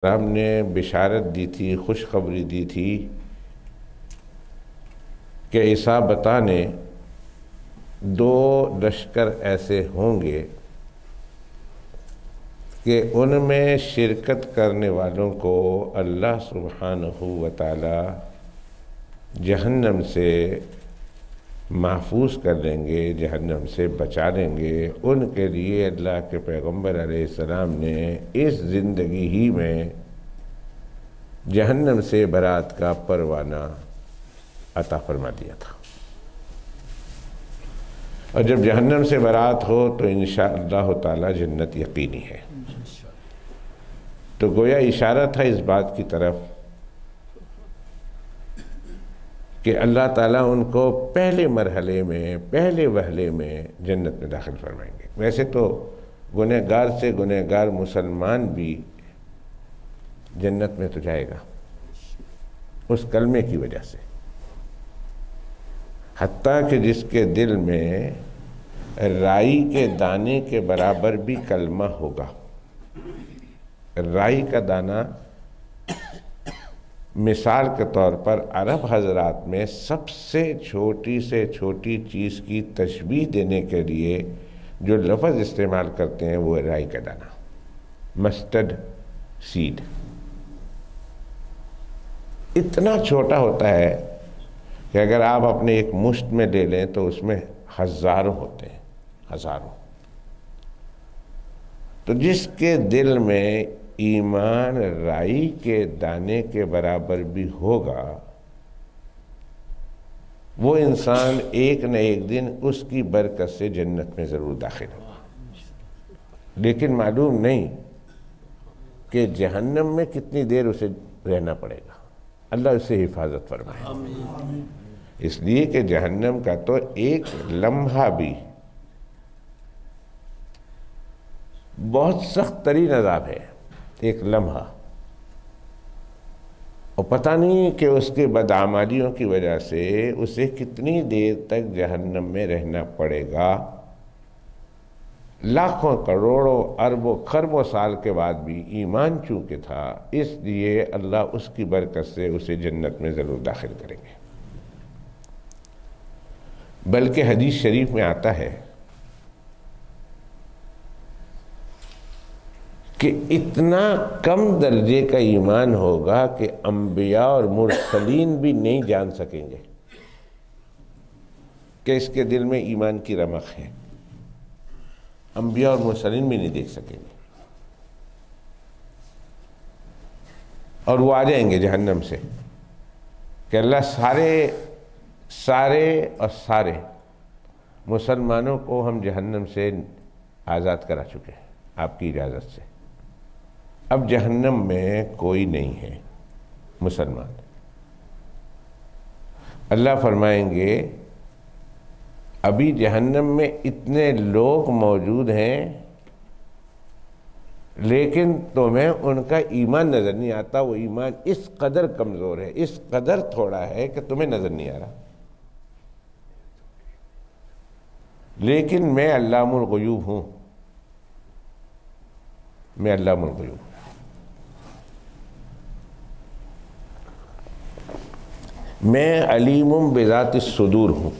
رام نے بشارت دی تھی، خوشخبری دی تھی کہ عیسیٰ بتانے دو لشکر ایسے ہوں گے کہ ان میں شرکت کرنے والوں کو اللہ سبحانہ و تعالی جہنم سے محفوظ کر لیں گے، جہنم سے بچا لیں گے۔ ان کے لیے اللہ کے پیغمبر علیہ السلام نے اس زندگی ہی میں جہنم سے برات کا پروانہ عطا فرما دیا تھا، اور جب جہنم سے برات ہو تو انشاءاللہ تعالی جنت یقینی ہے۔ تو گویا اشارہ تھا اس بات کی طرف کہ اللہ تعالیٰ ان کو پہلے مرحلے میں، پہلے وہلے میں جنت میں داخل فرمائیں گے۔ ویسے تو گنہگار سے گنہگار مسلمان بھی جنت میں تو جائے گا اس کلمے کی وجہ سے، حتیٰ کہ جس کے دل میں رائی کے دانے کے برابر بھی کلمہ ہوگا۔ رائی کا دانہ مثال کے طور پر عرب حضرات میں سب سے چھوٹی چیز کی تشبیہ دینے کے لیے جو لفظ استعمال کرتے ہیں وہ رائی کا دانہ، مسٹرڈ سیڈ۔ اتنا چھوٹا ہوتا ہے کہ اگر آپ اپنے ایک مشت میں لے لیں تو اس میں ہزاروں ہوتے ہیں، ہزاروں۔ تو جس کے دل میں ایمان رائی کے دانے کے برابر بھی ہوگا، وہ انسان ایک نہ ایک دن اس کی برکت سے جنت میں ضرور داخل ہوگا، لیکن معلوم نہیں کہ جہنم میں کتنی دیر اسے رہنا پڑے گا۔ اللہ اسے حفاظت فرمائے۔ اس لیے کہ جہنم کا تو ایک لمحہ بھی بہت سخت ترین عذاب ہے، ایک لمحہ، اور پتہ نہیں کہ اس کے بدعمالیوں کی وجہ سے اسے کتنی دیر تک جہنم میں رہنا پڑے گا۔ لاکھوں کروڑوں اربوں خربوں سال کے بعد بھی ایمان چونکہ تھا، اس لیے اللہ اس کی برکت سے اسے جنت میں ضرور داخل کریں گے۔ بلکہ حدیث شریف میں آتا ہے کہ اتنا کم درجے کا ایمان ہوگا کہ انبیاء اور مرسلین بھی نہیں جان سکیں گے کہ اس کے دل میں ایمان کی رمق ہے۔ انبیاء اور مرسلین بھی نہیں دیکھ سکیں گے، اور وہ آ جائیں گے جہنم سے کہ اللہ سارے مسلمانوں کو ہم جہنم سے آزاد کرا چکے ہیں آپ کی اجازت سے، اب جہنم میں کوئی نہیں ہے مسلمان۔ اللہ فرمائیں گے ابھی جہنم میں اتنے لوگ موجود ہیں لیکن تمہیں ان کا ایمان نظر نہیں آتا، وہ ایمان اس قدر کمزور ہے، اس قدر تھوڑا ہے کہ تمہیں نظر نہیں آ رہا، لیکن میں علام الغیوب ہوں، میں علام الغیوب ہوں۔ میں علیم بذات الصدور ہوں،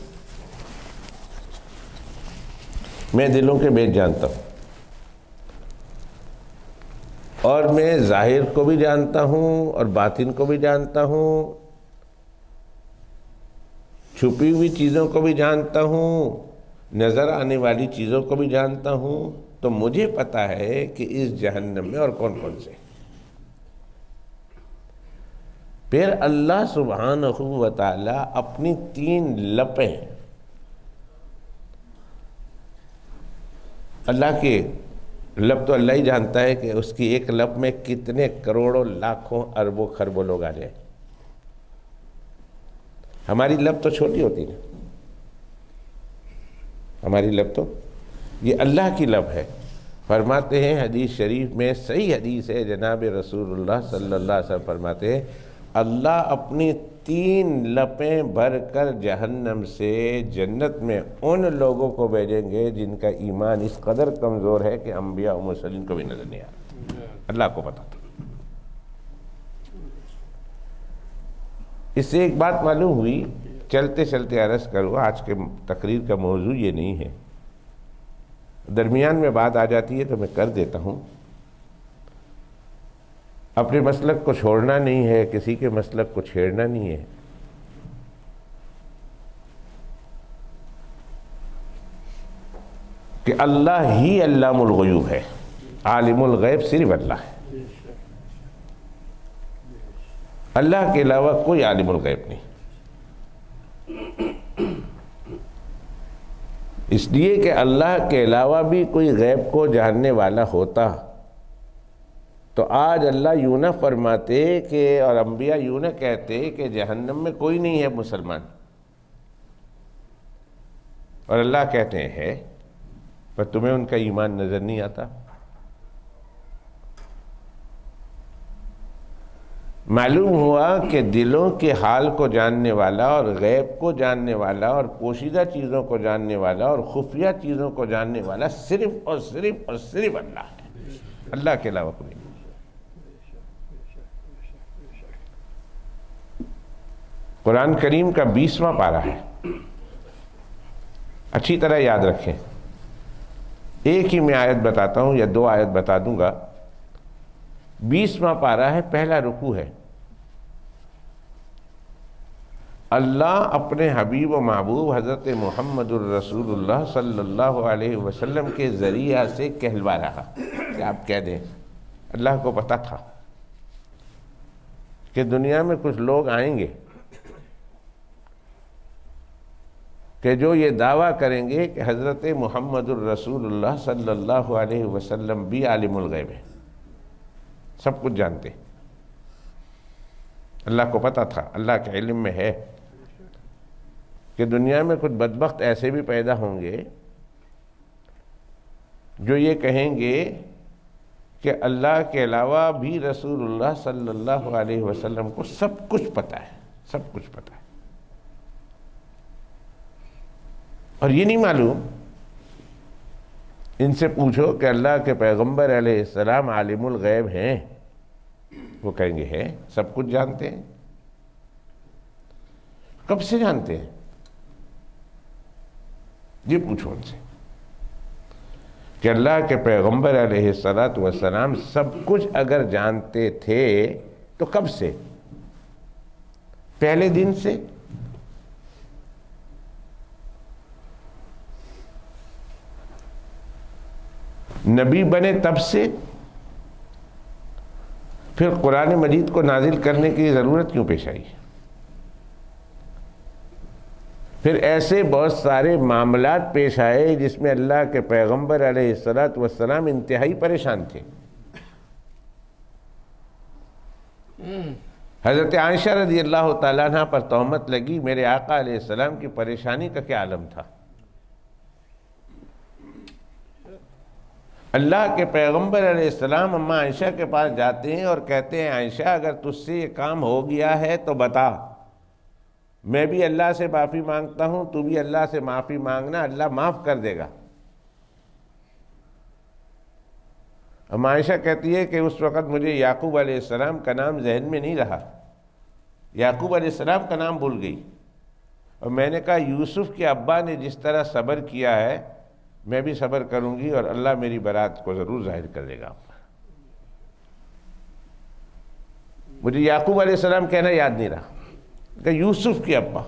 میں دلوں کے بھید جانتا ہوں، اور میں ظاہر کو بھی جانتا ہوں اور باطن کو بھی جانتا ہوں، چھپی ہوئی چیزوں کو بھی جانتا ہوں، نظر آنے والی چیزوں کو بھی جانتا ہوں۔ تو مجھے پتا ہے کہ اس جہنم میں اور کون کون سے۔ پھر اللہ سبحانہ و تعالی اپنی تین لپیں، اللہ کے لب تو اللہ ہی جانتا ہے کہ اس کی ایک لب میں کتنے کروڑوں لاکھوں اربوں خربوں لوگ آ جائیں۔ ہماری لب تو چھوٹی ہوتی ہے، ہماری لب تو، یہ اللہ کی لب ہے۔ فرماتے ہیں حدیث شریف میں، صحیح حدیث ہے، جناب رسول اللہ صلی اللہ علیہ وسلم فرماتے ہیں اللہ اپنی تین لپیں بھر کر جہنم سے جنت میں ان لوگوں کو بھیجیں گے جن کا ایمان اس قدر کمزور ہے کہ انبیاء و مرسلین کو بھی نظر نہیں آ رہا۔ اللہ کو پتا تھا۔ اس سے ایک بات معلوم ہوئی، چلتے چلتے عرض کروں، آج کے تقریر کا موضوع یہ نہیں ہے، درمیان میں بات آ جاتی ہے تو میں کر دیتا ہوں۔ اپنے مسلک کو چھوڑنا نہیں ہے، کسی کے مسلک کو چھیڑنا نہیں ہے۔ کہ اللہ ہی علام الغیوب ہے، عالم الغیب صرف اللہ ہے، اللہ کے علاوہ کوئی عالم الغیب نہیں۔ اس لیے کہ اللہ کے علاوہ بھی کوئی غیب کو جاننے والا ہوتا تو آج اللہ یوں نہ فرماتے کہ، اور انبیاء یوں نہ کہتے کہ جہنم میں کوئی نہیں ہے مسلمان، اور اللہ کہتے ہیں پر تمہیں ان کا ایمان نظر نہیں آتا۔ معلوم ہوا کہ دلوں کے حال کو جاننے والا اور غیب کو جاننے والا اور پوشیدہ چیزوں کو جاننے والا اور خفیہ چیزوں کو جاننے والا صرف اور صرف اور صرف اللہ ہے، اللہ کے علاوہ کوئی نہیں۔ قرآن کریم کا 20واں پارہ ہے، اچھی طرح یاد رکھیں، ایک ہی میں آیت بتاتا ہوں یا 2 آیت بتا دوں گا۔ 20واں پارہ ہے، پہلا رکوع ہے۔ اللہ اپنے حبیب و محبوب حضرت محمد الرسول اللہ صلی اللہ علیہ وسلم کے ذریعہ سے کہلوا رہا کہ آپ کہہ دیں۔ اللہ کو پتہ تھا کہ دنیا میں کچھ لوگ آئیں گے کہ جو یہ دعویٰ کریں گے کہ حضرت محمد الرسول اللہ صلی اللہ علیہ وسلم بھی عالم الغیب ہے، سب کچھ جانتے۔ اللہ کو پتہ تھا، اللہ کے علم میں ہے کہ دنیا میں کچھ بدبخت ایسے بھی پیدا ہوں گے جو یہ کہیں گے کہ اللہ کے علاوہ بھی رسول اللہ صلی اللہ علیہ وسلم کو سب کچھ پتہ ہے، سب کچھ پتہ ہے۔ اور یہ نہیں معلوم، ان سے پوچھو کہ اللہ کے پیغمبر علیہ السلام عالم الغیب ہیں، وہ کہیں گے ہیں، سب کچھ جانتے ہیں۔ کب سے جانتے ہیں؟ یہ پوچھو ان سے کہ اللہ کے پیغمبر علیہ السلام سب کچھ اگر جانتے تھے تو کب سے؟ پہلے دن سے؟ نبی بنے تب سے؟ پھر قرآن مجید کو نازل کرنے کی ضرورت کیوں پیش آئی؟ پھر ایسے بہت سارے معاملات پیش آئے جس میں اللہ کے پیغمبر علیہ السلام انتہائی پریشان تھے۔ حضرت عائشہ رضی اللہ تعالیٰ عنہ پر تہمت لگی، میرے آقا علیہ السلام کی پریشانی کا کیا عالم تھا؟ اللہ کے پیغمبر علیہ السلام اماں عائشہ کے پاس جاتے ہیں اور کہتے ہیں، عائشہ اگر تجھ سے یہ کام ہو گیا ہے تو بتا، میں بھی اللہ سے معافی مانگتا ہوں، تو بھی اللہ سے معافی مانگنا، اللہ معاف کر دے گا۔ اماں عائشہ کہتی ہے کہ اس وقت مجھے یعقوب علیہ السلام کا نام ذہن میں نہیں رہا، یعقوب علیہ السلام کا نام بھول گئی، اور میں نے کہا یوسف کے ابا نے جس طرح صبر کیا ہے میں بھی صبر کروں گی اور اللہ میری برات کو ضرور ظاہر کر دے گا۔ مجھے یعقوب علیہ السلام کہنا یاد نہیں رہا کہ یوسف کے ابا،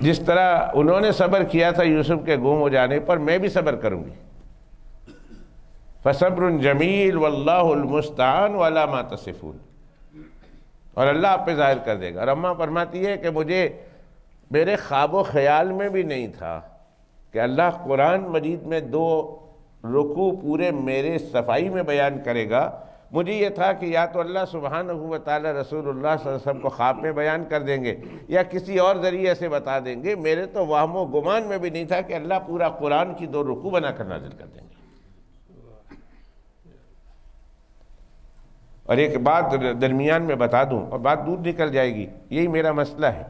جس طرح انہوں نے صبر کیا تھا یوسف کے گم ہو جانے پر، میں بھی صبر کروں گی۔ فَصَبْرٌ جَمِيلٌ وَاللَّهُ الْمُسْتَعَانُ عَلَىٰ مَا تَصِفُونَ، اور اللہ آپ پہ ظاہر کر دے گا۔ اور اماں فرماتی ہے کہ مجھے میرے خواب و خیال میں بھی نہیں تھا کہ اللہ قرآن مجید میں 2 رکوع پورے میرے صفائی میں بیان کرے گا۔ مجھے یہ تھا کہ یا تو اللہ سبحانہ و تعالی رسول اللہ صلی اللہ علیہ وسلم کو خواب میں بیان کر دیں گے یا کسی اور ذریعے سے بتا دیں گے، میرے تو وہم و گمان میں بھی نہیں تھا کہ اللہ پورا قرآن کی 2 رکوع بنا کر نازل کر دیں گے۔ اور ایک بات درمیان میں بتا دوں اور بات دور نکل جائے گی، یہی میرا مسئلہ ہے۔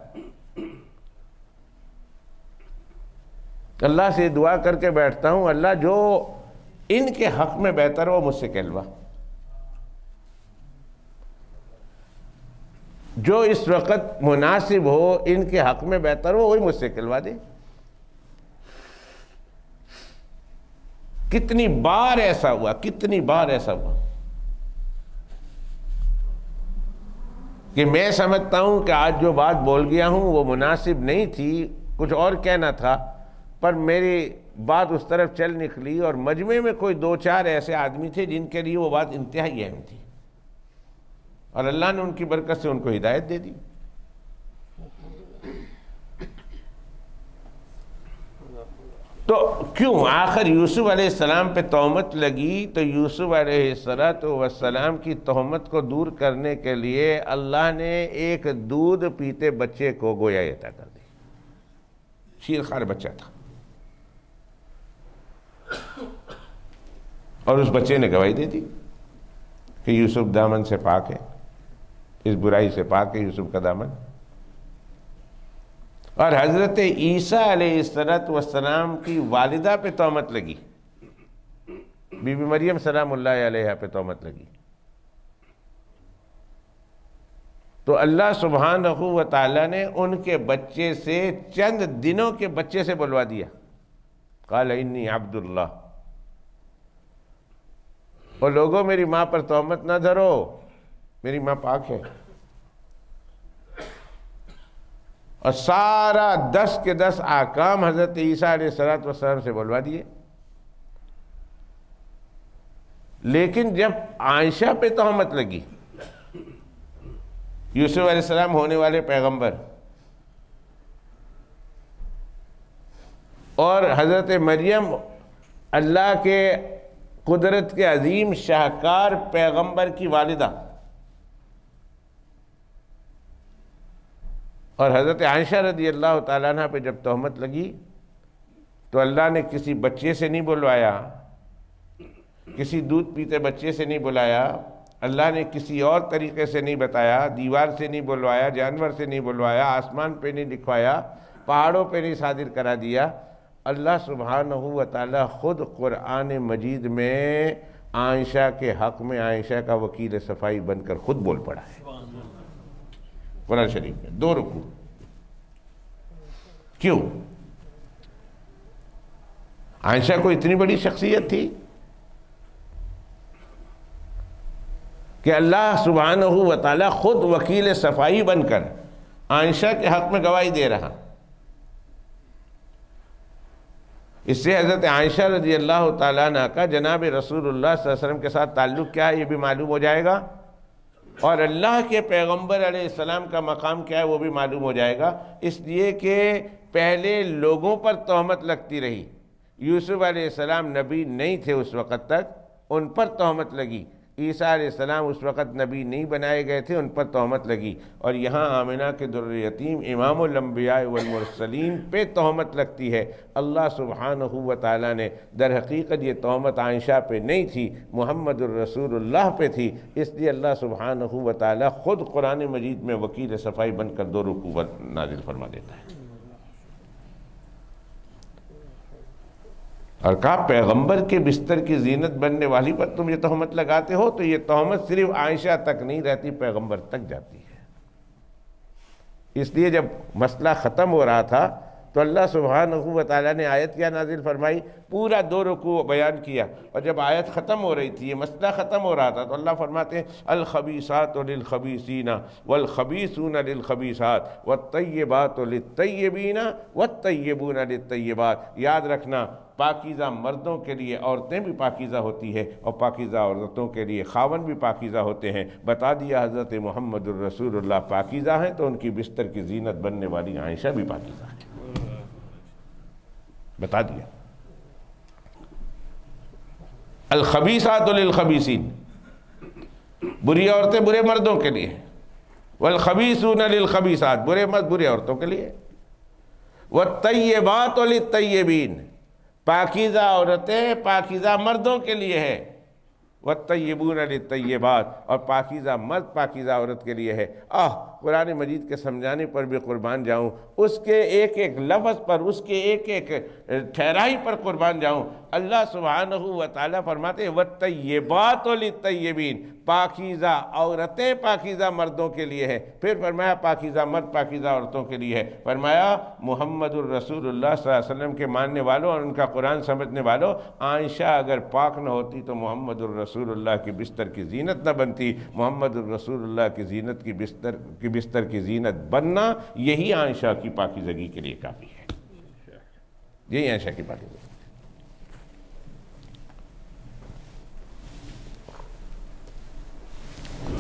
اللہ سے دعا کر کے بیٹھتا ہوں، اللہ جو ان کے حق میں بہتر ہو مجھ سے کہلوا۔ جو اس وقت مناسب ہو، ان کے حق میں بہتر ہو، وہی مجھ سے کہلوا دے۔ کتنی بار ایسا ہوا، کتنی بار ایسا ہوا کہ میں سمجھتا ہوں کہ آج جو بات بول گیا ہوں وہ مناسب نہیں تھی، کچھ اور کہنا تھا، پر میری بات اس طرف چل نکلی، اور مجمع میں کوئی دو چار ایسے آدمی تھے جن کے لیے وہ بات انتہائی اہم تھی، اور اللہ نے ان کی برکت سے ان کو ہدایت دے دی۔ تو کیوں آخر یوسف علیہ السلام پہ تہمت لگی؟ تو یوسف علیہ السلام کی تہمت کو دور کرنے کے لیے اللہ نے ایک دودھ پیتے بچے کو گویا عطا کر دی، شیرخوار بچہ تھا، اور اس بچے نے گواہی دے دی کہ یوسف دامن سے پاک ہے، اس برائی سے پاک ہے یوسف کا دامن۔ اور حضرت عیسیٰ علیہ السلام کی والدہ پہ تہمت لگی، بی بی مریم سلام اللہ علیہا پہ تہمت لگی، تو اللہ سبحانہ و تعالی نے ان کے بچے سے چند دنوں کے بچے سے بلوا دیا، قال انی عبد اللہ، اور لوگوں میری ماں پر تہمت نہ دھرو، میری ماں پاک ہے۔ اور سارا 10 کے 10 احکام حضرت عیسیٰ علیہ السلام سے بلوا دیے۔ لیکن جب عائشہ پہ تہمت لگی، یوسف علیہ السلام ہونے والے پیغمبر، اور حضرت مریم اللہ کے قدرت کے عظیم شاہکار پیغمبر کی والدہ، اور حضرت عائشہ رضی اللہ تعالیٰ عنہ پہ جب تہمت لگی تو اللہ نے کسی بچے سے نہیں بلوایا، کسی دودھ پیتے بچے سے نہیں بلایا، اللہ نے کسی اور طریقے سے نہیں بتایا، دیوار سے نہیں بلوایا، جانور سے نہیں بلوایا، آسمان پہ نہیں لکھوایا، پہاڑوں پہ نہیں صادر کرا دیا۔ اللہ سبحانہ و تعالیٰ خود قرآن مجید میں عائشہ کے حق میں عائشہ کا وکیل صفائی بن کر خود بول پڑا ہے، قرآن شریف میں 2 رکوع۔ کیوں؟ عائشہ کو اتنی بڑی شخصیت تھی کہ اللہ سبحانہ و تعالیٰ خود وکیل صفائی بن کر عائشہ کے حق میں گواہی دے رہا۔ اس سے حضرت عائشہ رضی اللہ تعالیٰ عنہ کا جناب رسول اللہ صلی اللہ علیہ وسلم کے ساتھ تعلق کیا ہے یہ بھی معلوم ہو جائے گا، اور اللہ کے پیغمبر علیہ السلام کا مقام کیا ہے وہ بھی معلوم ہو جائے گا۔ اس لیے کہ پہلے لوگوں پر تہمت لگتی رہی، یوسف علیہ السلام نبی نہیں تھے اس وقت تک، ان پر تہمت لگی، عیسیٰ علیہ السلام اس وقت نبی نہیں بنائے گئے تھے، ان پر تہمت لگی، اور یہاں آمنہ کے در یتیم امام الانبیاء والمرسلین پہ تہمت لگتی ہے۔ اللہ سبحانہ و تعالیٰ نے در حقیقت یہ تہمت عائشہ پہ نہیں تھی، محمد الرسول اللہ پہ تھی، اس لیے اللہ سبحانہ و تعالیٰ خود قرآن مجید میں وکیل صفائی بن کر 2 رکوع نازل فرما دیتا ہے، اور کہا پیغمبر کے بستر کی زینت بننے والی پر تم یہ تہمت لگاتے ہو، تو یہ تہمت صرف عائشہ تک نہیں رہتی، پیغمبر تک جاتی ہے۔ اس لیے جب مسئلہ ختم ہو رہا تھا تو اللہ سبحانہ و تعالیٰ نے آیت کیا نازل فرمائی، پورا 2 رکوع بیان کیا، اور جب آیت ختم ہو رہی تھی، یہ مسئلہ ختم ہو رہا تھا، تو اللہ فرماتے ہیں الخبیثات للخبیثین والخبیثون للخبیثات والطیبات للطیبین والطیبون للطیبات۔ یاد رکھنا، پاکیزہ مردوں کے لیے عورتیں بھی پاکیزہ ہوتی ہے، اور پاکیزہ عورتوں کے لیے خاوند بھی پاکیزہ ہوتے ہیں۔ بتا دیا حضرت محمد الرسول اللہ پاکیزہ ہیں، تو ان کی بستر کی زینت بننے والی عائشہ بھی پاکیزہ ہے، بتا دیا۔ الخبیثات للخبیثین، بری عورتیں برے مردوں کے لیے، والخبیثون للخبیثات، برے مرد برے عورتوں کے لیے، والطیبات للطیبین، پاکیزہ عورتیں پاکیزہ مردوں کے لیے ہے، والطیبون للطیبات، اور پاکیزہ مرد پاکیزہ عورت کے لیے ہے۔ قرآن مجید کے سمجھانے پر بھی قربان جاؤں، اس کے ایک ایک لفظ پر، اس کے ایک ایک ٹھہرائی پر قربان جاؤں۔ اللہ سبحانہ و تعالیٰ فرماتے ہیں وَالطَّيِّبَاتُ لِلطَّيِّبِينَ، پاکیزہ عورتیں پاکیزہ مردوں کے لیے ہے، پھر فرمایا پاکیزہ مرد پاکیزہ عورتوں کے لیے ہے، فرمایا محمد الرسول اللہ صلی اللہ علیہ وسلم کے ماننے والوں اور ان کا قرآن سمجھنے والوں، عائشہ اگر پاک نہ ہوتی تو محمد الرسول اللہ کی بستر کی زینت نہ بنتی، محمد الرسول اللہ کی زینت کی بستر کی زینت بننا یہی عائشہ کی پاکیزگی کے لیے کافی ہے، یہی عائشہ کی پاکیزگی۔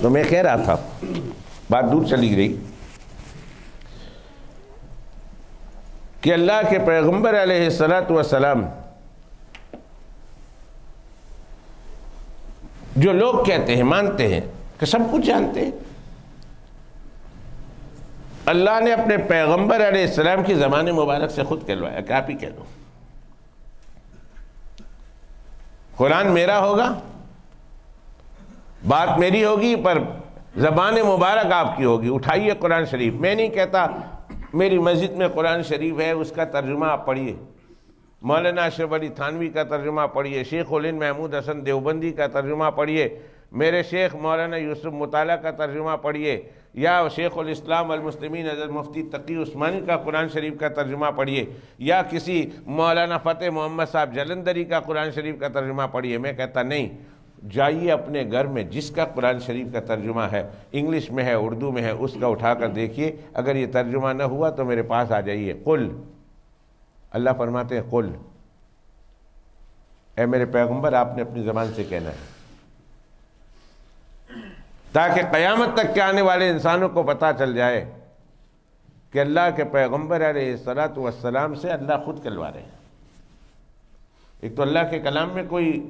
تو میں کہہ رہا تھا، بات دور چلی گئی، کہ اللہ کے پیغمبر علیہ السلام جو لوگ کہتے ہیں، مانتے ہیں کہ سب کچھ جانتے ہیں، اللہ نے اپنے پیغمبر علیہ السلام کی زبان مبارک سے خود کہلوایا کہ آپ ہی کہہ دو، قرآن میرا ہوگا، بات میری ہوگی، پر زبان مبارک آپ کی ہوگی، اٹھائیے قرآن شریف۔ میں نہیں کہتا میری مسجد میں قرآن شریف ہے، اس کا ترجمہ آپ پڑھیے، مولانا اشرف علی تھانوی کا ترجمہ پڑھیے، شیخ الہند محمود حسن دیوبندی کا ترجمہ پڑھیے، میرے شیخ مولانا یوسف مطالعہ کا ترجمہ پڑھیے، یا شیخ الاسلام والمسلمین حضرت مفتی تقی عثمانی کا قرآن شریف کا ترجمہ پڑھیے، یا کسی مولانا فتح محمد صاحب جلندری کا قرآن شریف کا ترجمہ پڑھیے۔ میں کہتا نہیں، جائیے اپنے گھر میں جس کا قرآن شریف کا ترجمہ ہے، انگلش میں ہے، اردو میں ہے، اس کا اٹھا کر دیکھیے، اگر یہ ترجمہ نہ ہوا تو میرے پاس آ جائیے۔ قل، اللہ فرماتے ہیں قل، اے میرے پیغمبر آپ نے اپنی زبان سے کہنا ہے، تاکہ قیامت تک کے آنے والے انسانوں کو پتہ چل جائے کہ اللہ کے پیغمبر علیہ السلام سے اللہ خود کہلوا رہے ہیں۔ ایک تو اللہ کے کلام میں کوئی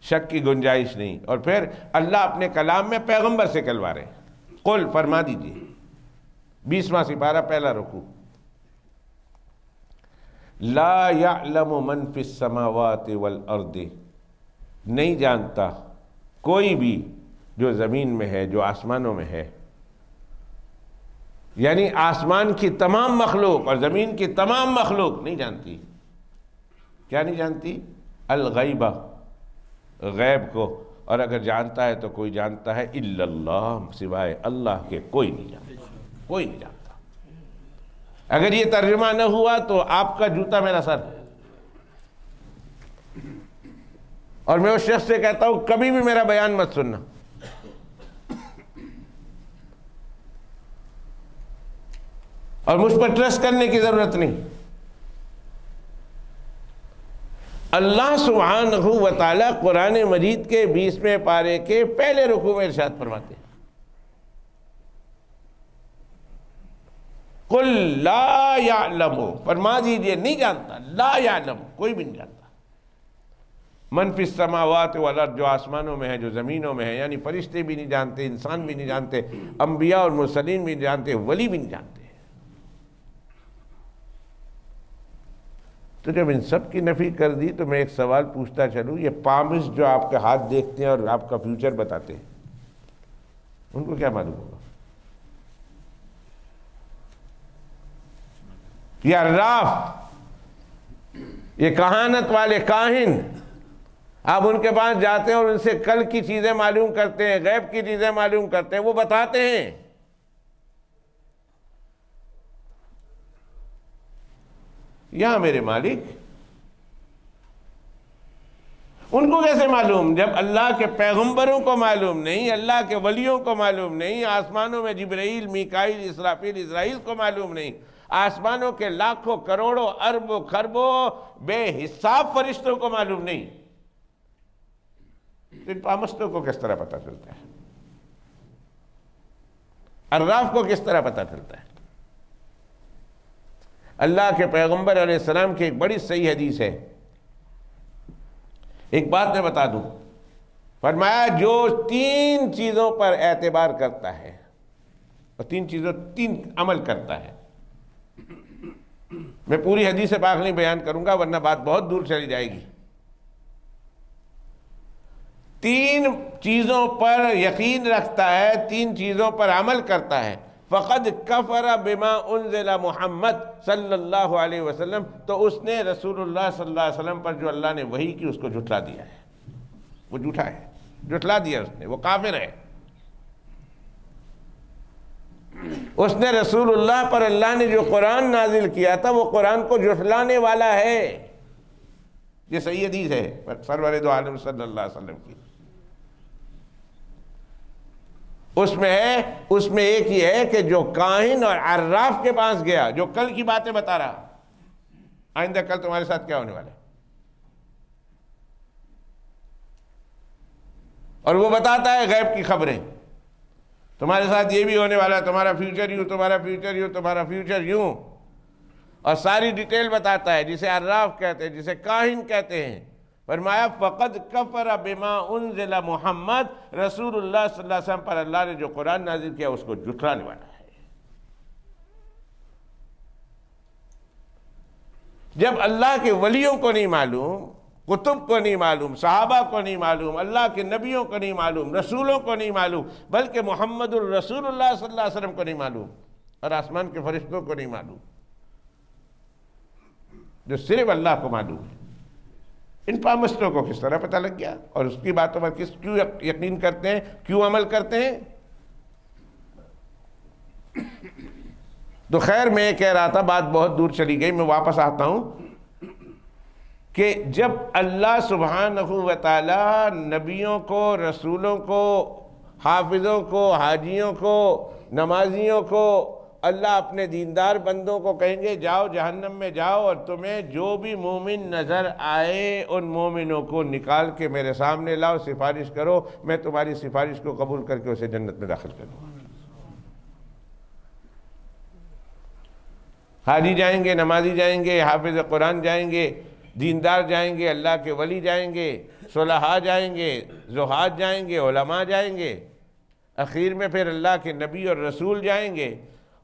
شک کی گنجائش نہیں، اور پھر اللہ اپنے کلام میں پیغمبر سے کہلوا رہے ہیں۔ قل، فرما دیجئے، 20واں سپارہ پہلا رکوع، لا یعلم من فی السماوات والارض، نہیں جانتا کوئی بھی جو زمین میں ہے، جو آسمانوں میں ہے، یعنی آسمان کی تمام مخلوق اور زمین کی تمام مخلوق نہیں جانتی۔ کیا نہیں جانتی؟ الغیبہ، غیب کو، اور اگر جانتا ہے تو کوئی جانتا ہے الا اللہ، سوائے اللہ کے کوئی نہیں جانتا، کوئی نہیں جانتا۔ اگر یہ ترجمہ نہ ہوا تو آپ کا جوتا میرا سر، اور میں اس شخص سے کہتا ہوں کبھی بھی میرا بیان مت سننا، اور مجھ پر ٹرسٹ کرنے کی ضرورت نہیں۔ اللہ سبحانہ و تعالی قرآن مجید کے 20ویں پارے کے پہلے رکوع میں ارشاد فرماتے ہیں، قل لا یعلم، فرما دیجئے نہیں جانتا، لا یعلم، کوئی بھی نہیں جانتا، من فی السماوات والارض، جو آسمانوں میں ہے، جو زمینوں میں ہے، یعنی فرشتے بھی نہیں جانتے، انسان بھی نہیں جانتے، انبیاء اور مرسلین بھی نہیں جانتے، ولی بھی نہیں جانتے۔ تو جب ان سب کی نفی کر دی تو میں ایک سوال پوچھتا چلوں، یہ پامس جو آپ کے ہاتھ دیکھتے ہیں اور آپ کا فیوچر بتاتے ہیں، ان کو کیا معلوم ہوگا؟ یہ عراف، یہ کہانت والے کاہن، آپ ان کے پاس جاتے ہیں اور ان سے کل کی چیزیں معلوم کرتے ہیں، غیب کی چیزیں معلوم کرتے ہیں، وہ بتاتے ہیں۔ یہاں میرے مالک، ان کو کیسے معلوم جب اللہ کے پیغمبروں کو معلوم نہیں، اللہ کے ولیوں کو معلوم نہیں، آسمانوں میں جبرائیل، میکائیل، اسرافیل، اسرائیل کو معلوم نہیں، آسمانوں کے لاکھوں کروڑوں اربوں خربوں بے حساب فرشتوں کو معلوم نہیں، تو ان پامستوں کو کس طرح پتہ چلتا ہے؟ عراف کو کس طرح پتہ چلتا ہے؟ اللہ کے پیغمبر علیہ السلام کی ایک بڑی صحیح حدیث ہے، ایک بات میں بتا دوں، فرمایا جو 3 چیزوں پر اعتبار کرتا ہے اور 3 عمل کرتا ہے، میں پوری حدیث پاک نہیں بیان کروں گا ورنہ بات بہت دور چلی جائے گی۔ 3 چیزوں پر یقین رکھتا ہے، 3 چیزوں پر عمل کرتا ہے، فقد کفر بما انزل محمد صلی اللہ علیہ وسلم، تو اس نے رسول اللہ صلی اللہ علیہ وسلم پر جو اللہ نے وحی کی اس کو جھٹلا دیا ہے، وہ جھوٹا ہے، جھٹلا دیا اس نے، وہ کافر ہے۔ اس نے رسول اللہ پر اللہ نے جو قرآن نازل کیا تھا وہ قرآن کو جھٹلانے والا ہے۔ یہ صحیح حدیث ہے سرور دو عالم صلی اللہ علیہ وسلم کی۔ اس میں ایک یہ ہے کہ جو کاہن اور عراف کے پاس گیا، جو کل کی باتیں بتا رہا، آئندہ کل تمہارے ساتھ کیا ہونے والا ہے، اور وہ بتاتا ہے غیب کی خبریں، تمہارے ساتھ یہ بھی ہونے والا ہے، تمہارا فیوچر یوں، تمہارا فیوچر یوں، تمہارا فیوچر یوں، اور ساری ڈیٹیل بتاتا ہے، جسے عراف کہتے ہیں، جسے کاہن کہتے ہیں۔ فرمایا فقد کفر بما انزل محمد، رسول اللہ صلی اللہ علیہ وسلم پر اللہ نے جو قرآن نازل کیا اس کو جھٹلانے والا ہے۔ جب اللہ کے ولیوں کو نہیں معلوم، کتب کو نہیں معلوم، صحابہ کو نہیں معلوم، اللہ کے نبیوں کو نہیں معلوم، رسولوں کو نہیں معلوم، بلکہ محمد الرسول اللہ صلی اللہ علیہ وسلم کو نہیں معلوم، اور آسمان کے فرشتوں کو نہیں معلوم، جو صرف اللہ کو معلوم ہے، ان پامستوں کو کس طرح پتہ لگ گیا، اور اس کی باتوں پر کیوں یقین کرتے ہیں، کیوں عمل کرتے ہیں؟ تو خیر میں کہہ رہا تھا، بات بہت دور چلی گئی، میں واپس آتا ہوں کہ جب اللہ سبحانہ و تعالی نبیوں کو، رسولوں کو، حافظوں کو، حاجیوں کو، نمازیوں کو، اللہ اپنے دیندار بندوں کو کہیں گے جاؤ جہنم میں جاؤ، اور تمہیں جو بھی مومن نظر آئے ان مومنوں کو نکال کے میرے سامنے لاؤ، سفارش کرو، میں تمہاری سفارش کو قبول کر کے اسے جنت میں داخل کروں۔ حاجی جائیں گے، نمازی جائیں گے، حافظ قرآن جائیں گے، دیندار جائیں گے، اللہ کے ولی جائیں گے، صلحاء جائیں گے، زہاد جائیں گے، علماء جائیں گے، اخیر میں پھر اللہ کے نبی اور رسول جائیں گے،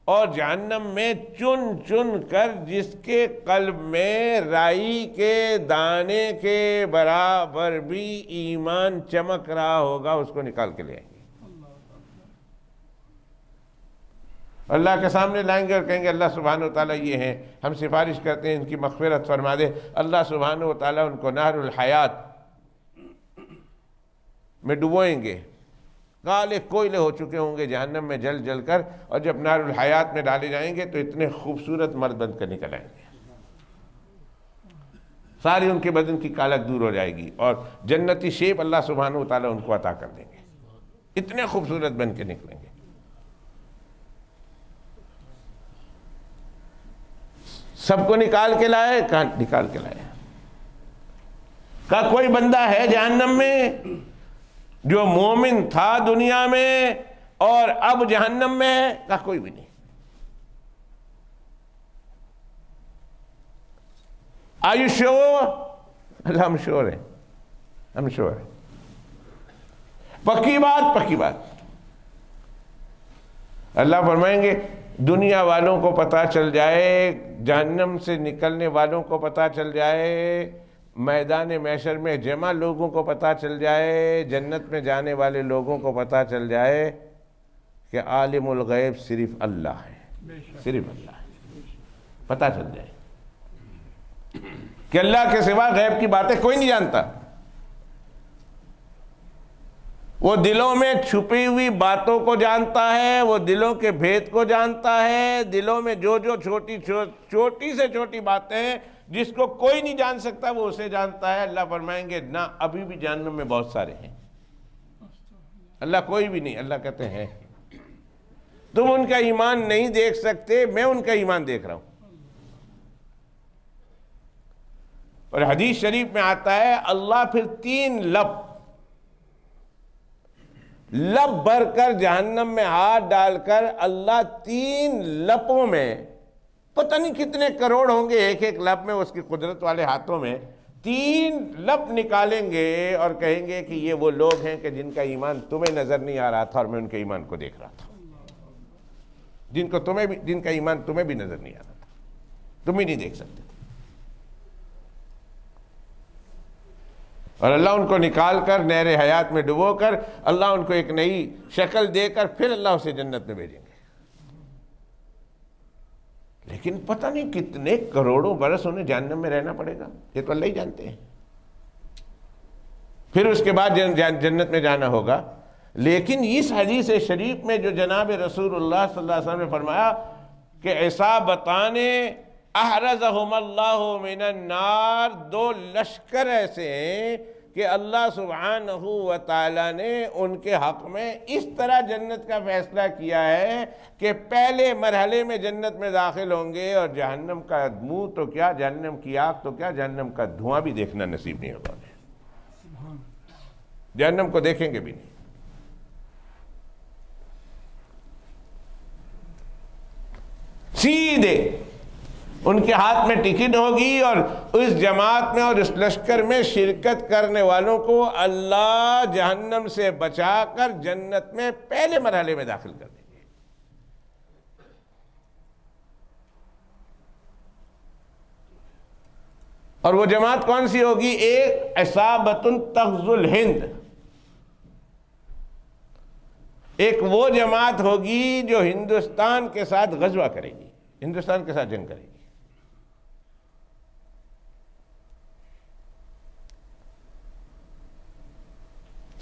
اور جہنم میں چن چن کر جس کے قلب میں رائی کے دانے کے برابر بھی ایمان چمک رہا ہوگا اس کو نکال کے لے آئیں گے، اللہ کے سامنے لائیں گے اور کہیں گے اللہ سبحانہ وتعالیٰ یہ ہیں، ہم سفارش کرتے ہیں ان کی مغفرت فرما دے۔ اللہ سبحانہ وتعالیٰ ان کو نہر الحیات میں ڈبوئیں گے، کالے کوئلے ہو چکے ہوں گے جہنم میں جل جل کر، اور جب نہر الحیات میں ڈالے جائیں گے تو اتنے خوبصورت مرد بن کر نکل آئیں گے، ساری ان کے بدن کی کالک دور ہو جائے گی، اور جنتی شیپ اللہ سبحانہ وتعالیٰ ان کو عطا کر دیں گے، اتنے خوبصورت بن کے نکلیں گے۔ سب کو نکال کے لائے، کہاں نکال کے لائے؟ کہا کوئی بندہ ہے جہنم میں جو مومن تھا دنیا میں اور اب جہنم میں ہے؟ کہا کوئی بھی نہیں۔ Are you sure؟ اللہ ہم شور ہیں، ہم شور ہیں، پکی بات، پکی بات۔ اللہ فرمائیں گے دنیا والوں کو پتہ چل جائے، جہنم سے نکلنے والوں کو پتہ چل جائے، میدان محشر میں جمع لوگوں کو پتہ چل جائے، جنت میں جانے والے لوگوں کو پتہ چل جائے کہ عالم الغیب صرف اللہ ہے، صرف اللہ ہے، پتہ چل جائے کہ اللہ کے سوا غیب کی باتیں کوئی نہیں جانتا، وہ دلوں میں چھپی ہوئی باتوں کو جانتا ہے، وہ دلوں کے بھید کو جانتا ہے، دلوں میں جو چھوٹی سے چھوٹی باتیں ہیں جس کو کوئی نہیں جان سکتا وہ اسے جانتا ہے۔ اللہ فرمائیں گے نہ، ابھی بھی جہنم میں بہت سارے ہیں، اللہ کوئی بھی نہیں، اللہ کہتے ہیں تم ان کا ایمان نہیں دیکھ سکتے، میں ان کا ایمان دیکھ رہا ہوں۔ اور حدیث شریف میں آتا ہے اللہ پھر 3 لب بھر کر جہنم میں ہاتھ ڈال کر اللہ 3 لپوں میں، پتہ نہیں کتنے کروڑ ہوں گے ایک ایک لپ میں، اس کی قدرت والے ہاتھوں میں 3 لپ نکالیں گے اور کہیں گے کہ یہ وہ لوگ ہیں کہ جن کا ایمان تمہیں نظر نہیں آ رہا تھا اور میں ان کے ایمان کو دیکھ رہا تھا، جن کا ایمان تمہیں بھی نظر نہیں آ رہا تھا، تم ہی نہیں دیکھ سکتے تھے، اور اللہ ان کو نکال کر نہر حیات میں ڈبو کر اللہ ان کو ایک نئی شکل دے کر پھر اللہ اسے جنت میں بھیجیں گے۔ لیکن پتہ نہیں کتنے کروڑوں برس انہیں جہنم میں رہنا پڑے گا، یہ تو اللہ ہی جانتے ہیں. پھر اس کے بعد جنت میں جانا ہوگا. لیکن اس حدیث شریف میں جو جناب رسول اللہ صلی اللہ علیہ وسلم نے فرمایا کہ عصابتان احرزہم اللہ من النار، دو لشکر ایسے ہیں کہ اللہ سبحانہ و تعالیٰ نے ان کے حق میں اس طرح جنت کا فیصلہ کیا ہے کہ پہلے مرحلے میں جنت میں داخل ہوں گے اور جہنم کا منہ تو کیا، جہنم کی آگ تو کیا، جہنم کا دھواں بھی دیکھنا نصیب نہیں ہوگا انہیں. جہنم کو دیکھیں گے بھی نہیں. سیدھے ان کے ہاتھ میں ٹکٹ ہوگی اور اس جماعت میں اور اس لشکر میں شرکت کرنے والوں کو اللہ جہنم سے بچا کر جنت میں پہلے مرحلے میں داخل کر دیں گے. اور وہ جماعت کون سی ہوگی؟ ایک عصابۃ تغزو الہند، ایک وہ جماعت ہوگی جو ہندوستان کے ساتھ غزوہ کرے گی، ہندوستان کے ساتھ جنگ کرے گی.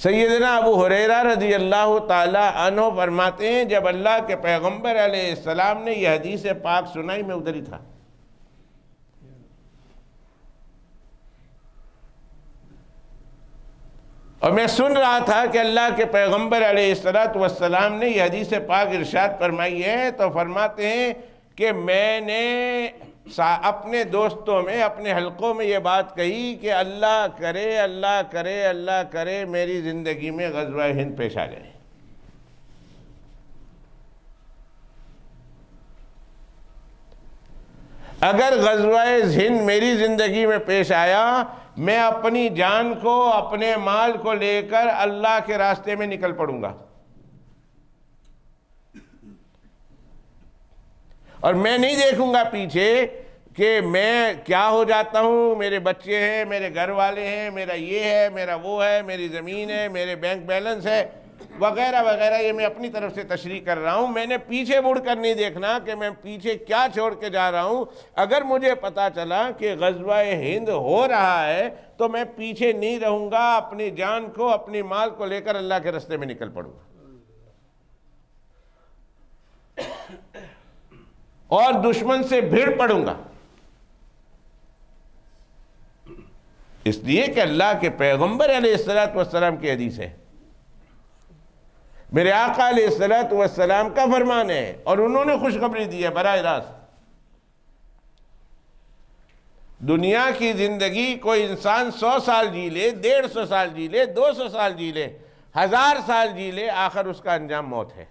سیدنا ابو ہریرہ رضی اللہ تعالی عنہ فرماتے ہیں جب اللہ کے پیغمبر علیہ السلام نے یہ حدیث پاک سنائی میں ادھر ہی تھا. اور میں سن رہا تھا کہ اللہ کے پیغمبر علیہ السلام نے یہ حدیث پاک ارشاد فرمائی ہے، تو فرماتے ہیں کہ میں نے اپنے دوستوں میں، اپنے حلقوں میں یہ بات کہی کہ اللہ کرے اللہ کرے اللہ کرے میری زندگی میں غزوہ ہند پیش آ جائے. اگر غزوہ ہند میری زندگی میں پیش آیا، میں اپنی جان کو، اپنے مال کو لے کر اللہ کے راستے میں نکل پڑوں گا. اور میں نہیں دیکھوں گا پیچھے کہ میں کیا ہو جاتا ہوں، میرے بچے ہیں، میرے گھر والے ہیں، میرا یہ ہے، میرا وہ ہے، میری زمین ہے، میرے بینک بیلنس ہے وغیرہ وغیرہ. یہ میں اپنی طرف سے تشریح کر رہا ہوں. میں نے پیچھے مڑ کر نہیں دیکھنا کہ میں پیچھے کیا چھوڑ کے جا رہا ہوں. اگر مجھے پتا چلا کہ غزوہ ہند ہو رہا ہے تو میں پیچھے نہیں رہوں گا، اپنی جان کو، اپنی مال کو لے کر اللہ کے راستے میں نکل پڑوں گا. اور دشمن سے بھیڑ پڑوں گا. اس لیے کہ اللہ کے پیغمبر علیہ السلام کی حدیث ہے، میرے آقا علیہ السلام کا فرمان ہے، اور انہوں نے خوشخبری دی ہے براہ راست. دنیا کی زندگی کوئی انسان 100 سال جی لے، 150 سال جی لے، 200 سال جی لے، 1000 سال جی لے، آخر اس کا انجام موت ہے.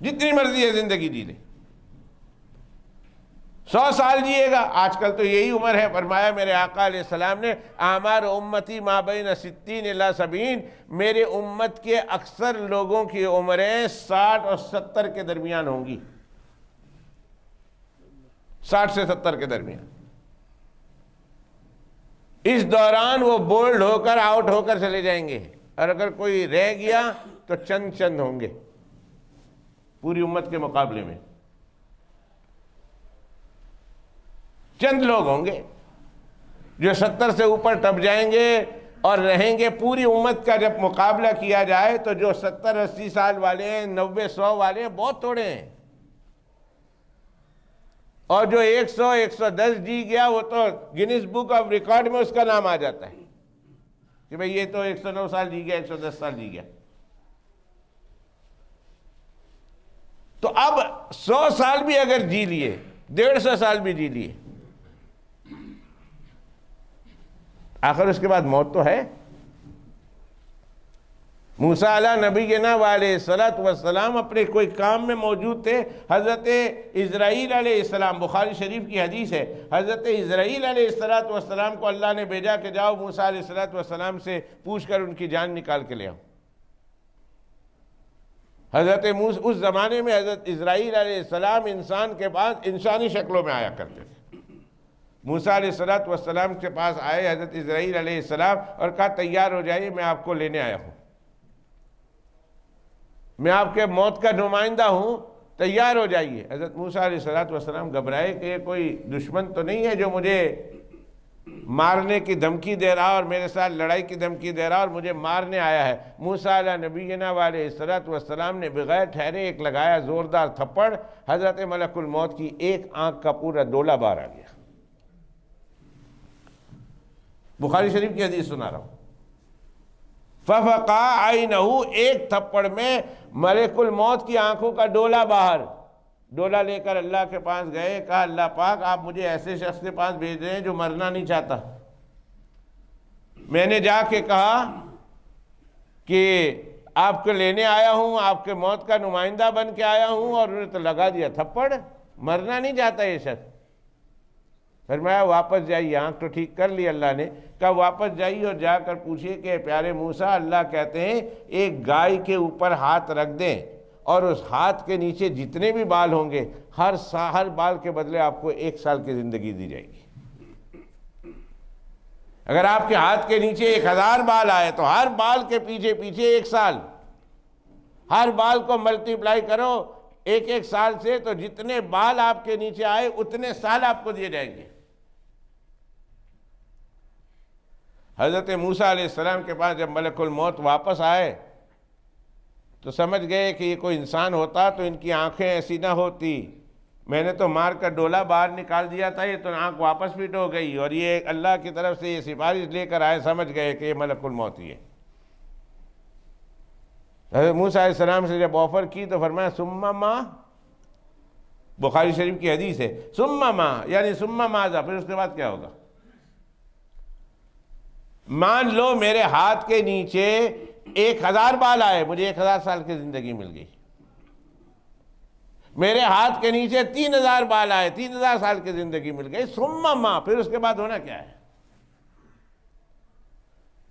جتنی مرضی ہے زندگی جی لے. 100 سال جیے گا، آج کل تو یہی عمر ہے. فرمایا میرے آقا علیہ السلام نے اعمار امتی ما بین 60 الی 70، میرے امت کے اکثر لوگوں کی عمریں 60 اور 70 کے درمیان ہوں گی. 60 سے 70 کے درمیان. اس دوران وہ بولڈ ہو کر، آؤٹ ہو کر چلے جائیں گے، اور اگر کوئی رہ گیا تو چند ہوں گے پوری امت کے مقابلے میں. چند لوگ ہوں گے جو 70 سے اوپر ٹپ جائیں گے اور رہیں گے. پوری امت کا جب مقابلہ کیا جائے تو جو 70-80 سال والے ہیں، 90-100 والے ہیں، بہت تھوڑے ہیں. اور جو 100-110 جی گیا وہ تو گینس بک آف ریکارڈ میں اس کا نام آ جاتا ہے کہ بھئی یہ تو 109 سال جی گیا، 110 سال جی گیا. تو اب 100 سال بھی اگر جی لیے، 150 سال بھی جی لیے، آخر اس کے بعد موت تو ہے. موسیٰ علیہ نبینا علیہ السلام اپنے کوئی کام میں موجود تھے. حضرت اسرائیل علیہ السلام، بخاری شریف کی حدیث ہے، حضرت اسرائیل علیہ السلام کو اللہ نے بھیجا کہ جاؤ موسیٰ علیہ السلام سے پوچھ کر ان کی جان نکال کے لے آؤ. حضرت موسیٰ اس زمانے میں حضرت اسرائیل علیہ السلام انسان کے پاس انسانی شکلوں میں آیا کرتے تھے. موسیٰ علیہ السلام کے پاس آئے حضرت اسرائیل علیہ السلام اور کہا تیار ہو جائیے، میں آپ کو لینے آیا ہوں، میں آپ کے موت کا نمائندہ ہوں. تیار ہو جائیے۔ حضرت موسیٰ علیہ السلام گھبرائے کہ یہ کوئی دشمن تو نہیں ہے جو مجھے مارنے کی دھمکی دے رہا اور میرے ساتھ لڑائی کی دھمکی دے رہا اور مجھے مارنے آیا ہے۔ موسیٰ علیہ نبینا علیہ السلام نے بغیر ٹھہرے ایک لگایا زوردار تھپڑ، حضرت ملک الموت کی ایک آنکھ کا پورا ڈولا باہر آ گیا۔ بخاری شریف کی حدیث سنا رہا ہوں۔ فَفَقَعَ عَيْنَهُ، ایک تھپڑ میں ملک الموت کی آنکھوں کا ڈولا باہر۔ ڈولا لے کر اللہ کے پاس گئے، کہا اللہ پاک آپ مجھے ایسے شخص کے پاس بھیج رہے ہیں جو مرنا نہیں چاہتا۔ میں نے جا کے کہا کہ آپ کو لینے آیا ہوں، آپ کے موت کا نمائندہ بن کے آیا ہوں، اور انہوں نے تو لگا دیا تھپڑ، مرنا نہیں چاہتا یہ شخص۔ فرمایا واپس جائیے، آنکھ تو ٹھیک کر لی اللہ نے، کہا واپس جائیے اور جا کر پوچھئے کہ پیارے موسیٰ اللہ کہتے ہیں ایک گائے کے اوپر ہاتھ رکھ دیں اور اس ہاتھ کے نیچے جتنے بھی بال ہوں گے ہر بال کے بدلے آپ کو 1 سال کی زندگی دی جائے گی۔ اگر آپ کے ہاتھ کے نیچے 1000 بال آئے تو ہر بال کے پیچھے 1 سال، ہر بال کو ملٹیپلائی کرو 1 سال سے، تو جتنے بال آپ کے نیچے آئے اتنے سال آپ کو دیے جائیں گے۔ حضرت موسیٰ علیہ السلام کے پاس جب ملک الموت واپس آئے تو سمجھ گئے کہ یہ کوئی انسان ہوتا تو ان کی آنکھیں ایسی نہ ہوتی، میں نے تو مار کر ڈولا باہر نکال دیا تھا، یہ تو آنکھ واپس فٹ ہو گئی، اور یہ اللہ کی طرف سے یہ سفارش لے کر آئے، سمجھ گئے کہ یہ ملک الموت ہی ہے۔ حضرت موسیٰ علیہ السلام سے جب آفر کی تو فرمایا ثم ما، بخاری شریف کی حدیث ہے، ثم ما یعنی ثم ماذا، پھر اس کے بعد کیا ہوگا؟ مان لو میرے ہاتھ کے نیچے 1000 بال آئے، مجھے 1000 سال کی زندگی مل گئی۔ میرے ہاتھ کے نیچے 3000 بال آئے، 3000 سال کی زندگی مل گئی۔ ثم ما، پھر اس کے بعد ہونا کیا ہے؟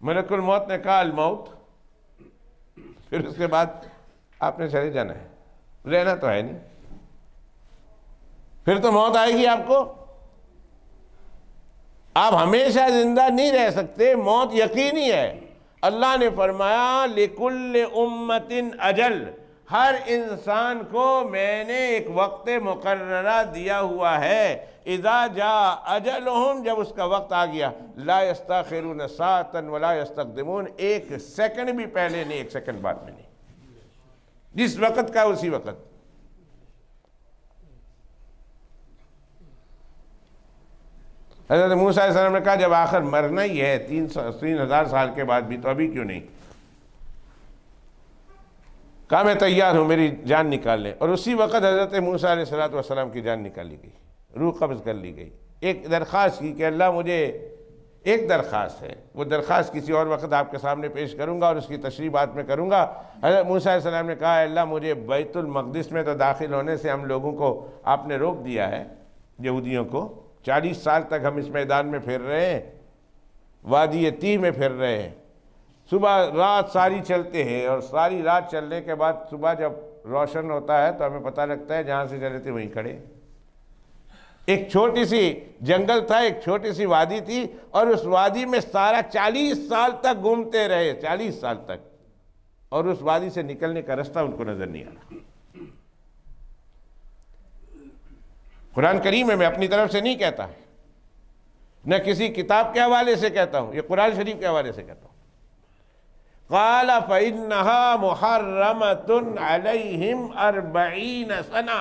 ملک الموت نے کہا الموت، پھر اس کے بعد آپ نے چلے جانا ہے، رہنا تو ہے نہیں، پھر تو موت آئے گی آپ کو، آپ ہمیشہ زندہ نہیں رہ سکتے، موت یقینی ہے۔ اللہ نے فرمایا لِكُلِّ أُمَّةٍ أَجَلٍ، ہر انسان کو میں نے ایک وقت مقررہ دیا ہوا ہے، اذا جاء اجلہم، جب اس کا وقت آ گیا، لا يستاخرون ساعة ولا يستقدمون، 1 سیکنڈ بھی پہلے نہیں، 1 سیکنڈ بعد میں نہیں، جس وقت کا اسی وقت۔ حضرت موسیٰ علیہ السلام نے کہا جب آخر مرنا ہی ہے 3000 سال کے بعد بھی، تو ابھی کیوں نہیں؟ کہا میں تیار ہوں، میری جان نکال لیں، اور اسی وقت حضرت موسیٰ علیہ السلام کی جان نکالی گئی، روح قبض کر لی گئی۔ ایک درخواست کی کہ اللہ مجھے ایک درخواست ہے، وہ درخواست کسی اور وقت آپ کے سامنے پیش کروں گا اور اس کی تشریح بعد میں کروں گا۔ حضرت موسیٰ علیہ السلام نے کہا اللہ مجھے بیت المقدس میں تو داخل ہونے سے ہم لوگوں کو آپ نے روک دیا ہے، یہودیوں کو، 40 سال تک ہم اس میدان میں پھر رہے ہیں، وادی تیہ میں پھر رہے ہیں، صبح رات ساری چلتے ہیں، اور ساری رات چلنے کے بعد صبح جب روشن ہوتا ہے تو ہمیں پتہ لگتا ہے جہاں سے چلے تھے وہیں کھڑے۔ ایک چھوٹی سی جنگل تھا، ایک چھوٹی سی وادی تھی، اور اس وادی میں سارا 40 سال تک گھومتے رہے، 40 سال تک، اور اس وادی سے نکلنے کا رستہ ان کو نظر نہیں آ رہا۔ قرآن کریم میں اپنی طرف سے نہیں کہتا، نہ کسی کتاب کے حوالے سے کہتا ہوں، یہ قرآن شریف کے حوالے سے کہتا ہوں۔ قال فإنها محرمة عليهم 40 سنة،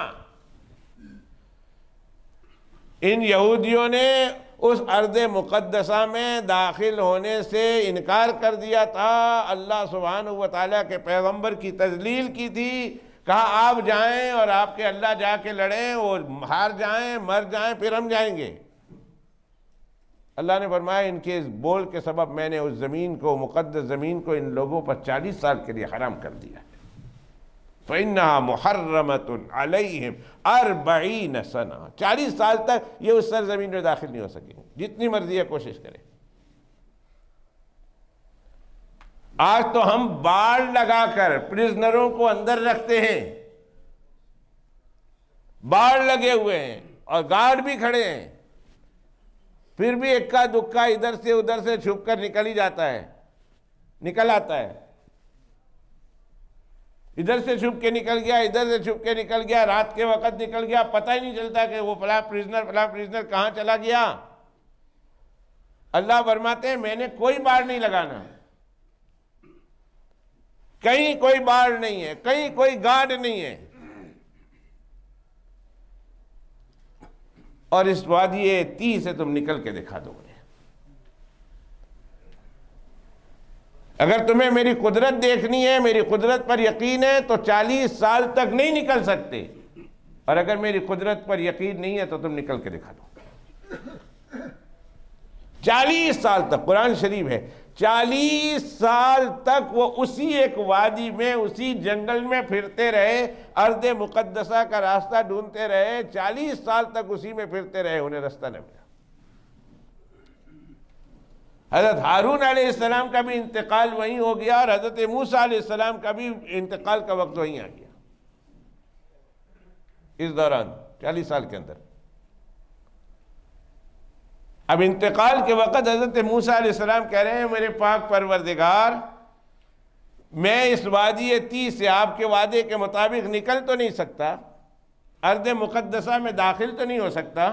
ان یہودیوں نے اس ارض مقدسہ میں داخل ہونے سے انکار کر دیا تھا، اللہ سبحانہ وتعالیٰ کے پیغمبر کی تذلیل کی تھی، کہا آپ جائیں اور آپ کے اللہ جا کے لڑیں، اور ہار جائیں، مر جائیں، پھر ہم جائیں گے۔ اللہ نے فرمایا ان کے اس بول کے سبب میں نے اس زمین کو، مقدس زمین کو، ان لوگوں پر 40 سال کے لیے حرام کر دیا ہے۔ فَإِنَّهَا مُحَرَّمَةٌ عَلَيْهِمْ 40 سنة، 40 سال تک یہ اس سرزمین میں داخل نہیں ہو سکیں، جتنی مرضی ہے کوشش کریں۔ آج تو ہم بار لگا کر پرزنروں کو اندر رکھتے ہیں، بار لگے ہوئے ہیں اور گارڈ بھی کھڑے ہیں، پھر بھی اکا دکا ادھر سے ادھر سے چھپ کر نکل ہی جاتا ہے، نکل آتا ہے۔ ادھر سے چھپ کے نکل گیا، ادھر سے چھپ کے نکل گیا، رات کے وقت نکل گیا، پتہ ہی نہیں چلتا کہ وہ فلاں پریزنر کہاں چلا گیا۔ اللہ فرماتے ہیں میں نے کوئی باڑ نہیں لگانا، کہیں کوئی باڑ نہیں ہے، کہیں کوئی گارڈ نہیں ہے، اور اس وادی تی سے تم نکل کے دکھا دو گے۔ اگر تمہیں میری قدرت دیکھنی ہے، میری قدرت پر یقین ہے تو 40 سال تک نہیں نکل سکتے، اور اگر میری قدرت پر یقین نہیں ہے تو تم نکل کے دکھا دو۔ 40 سال تک، قرآن شریف ہے، 40 سال تک وہ اسی ایک وادی میں، اسی جنگل میں پھرتے رہے، ارض مقدسہ کا راستہ ڈھونڈتے رہے، 40 سال تک اسی میں پھرتے رہے، انہیں راستہ نہ ملا۔ حضرت ہارون علیہ السلام کا بھی انتقال وہیں ہو گیا، اور حضرت موسیٰ علیہ السلام کا بھی انتقال کا وقت وہیں آ گیا، اس دوران 40 سال کے اندر۔ اب انتقال کے وقت حضرت موسیٰ علیہ السلام کہہ رہے ہیں میرے پاک پروردگار، میں اس وادی تی سے آپ کے وعدے کے مطابق نکل تو نہیں سکتا، ارض مقدسہ میں داخل تو نہیں ہو سکتا،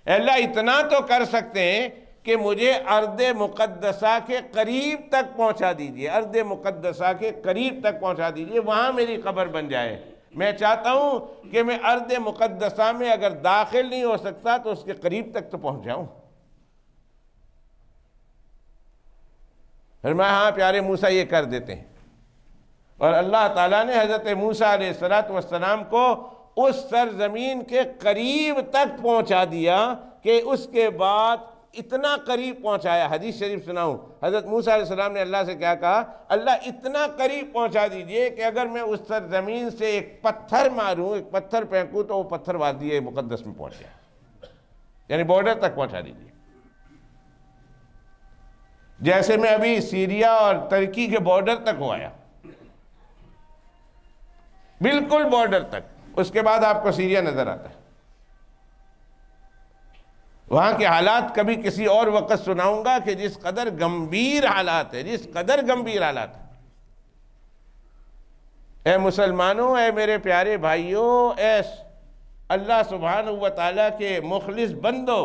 اللہ اتنا تو کر سکتے ہیں کہ مجھے ارض مقدسہ کے قریب تک پہنچا دیجئے، ارض مقدسہ کے قریب تک پہنچا دیجئے، وہاں میری قبر بن جائے۔ میں چاہتا ہوں کہ میں ارض مقدسہ میں اگر داخل نہیں ہو سکتا تو اس کے قریب تک تو پہنچ جاؤں۔ فرمایا ہاں پیارے موسیٰ یہ کر دیتے ہیں، اور اللہ تعالیٰ نے حضرت موسیٰ علیہ السلام کو اس سرزمین کے قریب تک پہنچا دیا کہ اس کے بعد اتنا قریب پہنچایا، حدیث شریف سناؤں، حضرت موسیٰ علیہ السلام نے اللہ سے کیا کہا، اللہ اتنا قریب پہنچا دیجئے کہ اگر میں اس سرزمین سے ایک پتھر ماروں، ایک پتھر پھینکوں تو وہ پتھر وادی مقدس میں پہنچ جائے، یعنی بارڈر تک پہنچا دیجئے۔ جیسے میں ابھی سیریا اور ترکی کے بارڈر تک ہو آیا، بالکل بارڈر تک، اس کے بعد آپ کو سیریا نظر آتا ہے۔ وہاں کے حالات کبھی کسی اور وقت سناؤں گا کہ جس قدر گمبھیر حالات ہے، جس قدر گمبھیر حالات ہے۔ اے مسلمانوں، اے میرے پیارے بھائیوں، اے اللہ سبحانہ و تعالیٰ کے مخلص بندو،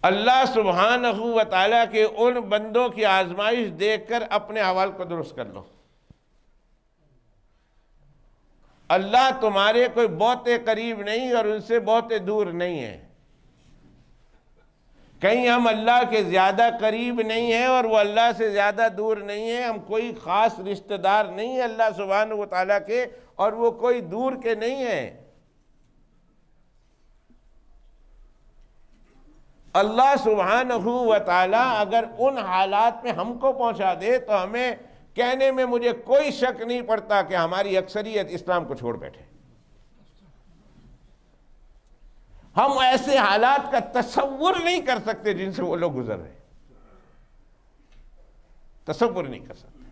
اللہ سبحانہ و تعالیٰ کے ان بندوں کی آزمائش دیکھ کر اپنے احوال کو درست کر لو۔ اللہ تمہارے کوئی بہتے قریب نہیں اور ان سے بہتے دور نہیں ہے، کہیں ہم اللہ کے زیادہ قریب نہیں ہیں اور وہ اللہ سے زیادہ دور نہیں ہیں، ہم کوئی خاص رشتہ دار نہیں ہیں اللہ سبحانہ و تعالیٰ کے، اور وہ کوئی دور کے نہیں ہیں۔ اللہ سبحانہ و تعالیٰ اگر ان حالات میں ہم کو پہنچا دے تو ہمیں کہنے میں مجھے کوئی شک نہیں پڑتا کہ ہماری اکثریت اسلام کو چھوڑ بیٹھے۔ ہم ایسے حالات کا تصور نہیں کر سکتے جن سے وہ لوگ گزر رہے، تصور نہیں کر سکتے۔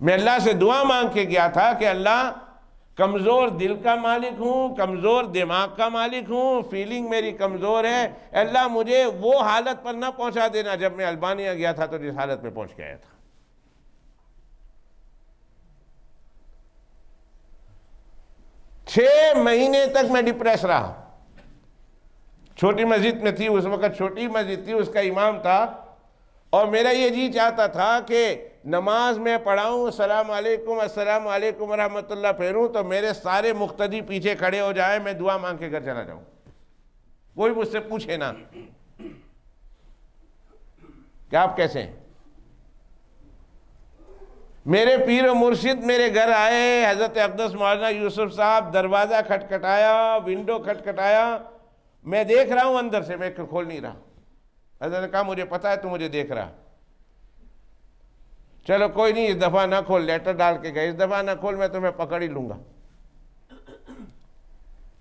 میں اللہ سے دعا مانگ کے گیا تھا کہ اللہ کمزور دل کا مالک ہوں، کمزور دماغ کا مالک ہوں، فیلنگ میری کمزور ہے، اللہ مجھے وہ حالت پر نہ پہنچا دینا جب میں البانیہ گیا تھا تو جس حالت میں پہنچ کے آیا تھا۔ 6 مہینے تک میں ڈپریس رہا، چھوٹی مسجد میں تھی، اس وقت چھوٹی مسجد تھی، اس کا امام تھا، اور میرا یہ جی چاہتا تھا کہ نماز میں پڑھاؤں السلام علیکم ورحمۃ اللہ پھیروں تو میرے سارے مقتدی پیچھے کھڑے ہو جائیں، میں دعا مانگ کے گھر چلا جاؤں، کوئی مجھ سے پوچھے نہ کہ آپ کیسے ہیں۔ میرے پیر و مرشد میرے گھر آئے، حضرت اقدس مولانا یوسف صاحب، دروازہ کھٹکھٹایا، ونڈو کھٹکھٹایا، میں دیکھ رہا ہوں اندر سے، میں کھول نہیں رہا۔ حضرت نے کہا مجھے پتا ہے تو مجھے دیکھ رہا، چلو کوئی نہیں، اس دفعہ نہ کھول، لیٹر ڈال کے گئے، اس دفعہ نہ کھول، میں تمہیں پکڑ ہی لوں گا۔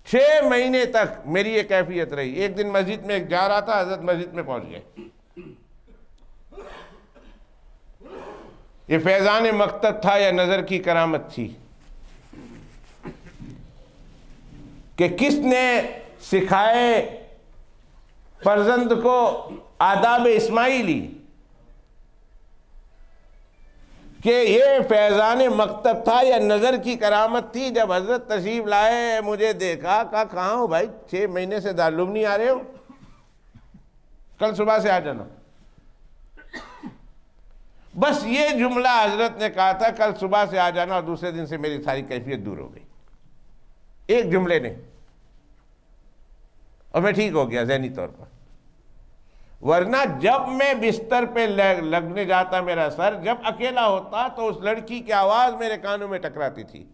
6 مہینے تک میری یہ کیفیت رہی۔ ایک دن مسجد میں جا رہا تھا، حضرت مسجد میں پہنچ گئے۔ یہ فیضان مکتب تھا یا نظر کی کرامت تھی کہ کس نے سکھائے فرزند کو آداب اسماعیلی کہ یہ فیضان مکتب تھا یا نظر کی کرامت تھی. جب حضرت تشریف لائے مجھے دیکھا، کہا کہاں ہو بھائی، 6 مہینے سے دارالعلوم نہیں آ رہے ہو؟ کل صبح سے آ جانا. بس یہ جملہ حضرت نے کہا تھا، کل صبح سے آ جانا، اور دوسرے دن سے میری ساری کیفیت دور ہو گئی ایک جملے نے، اور میں ٹھیک ہو گیا ذہنی طور پر. ورنہ جب میں بستر پہ لگنے جاتا میرا سر، جب اکیلا ہوتا تو اس لڑکی کی آواز میرے کانوں میں ٹکراتی تھی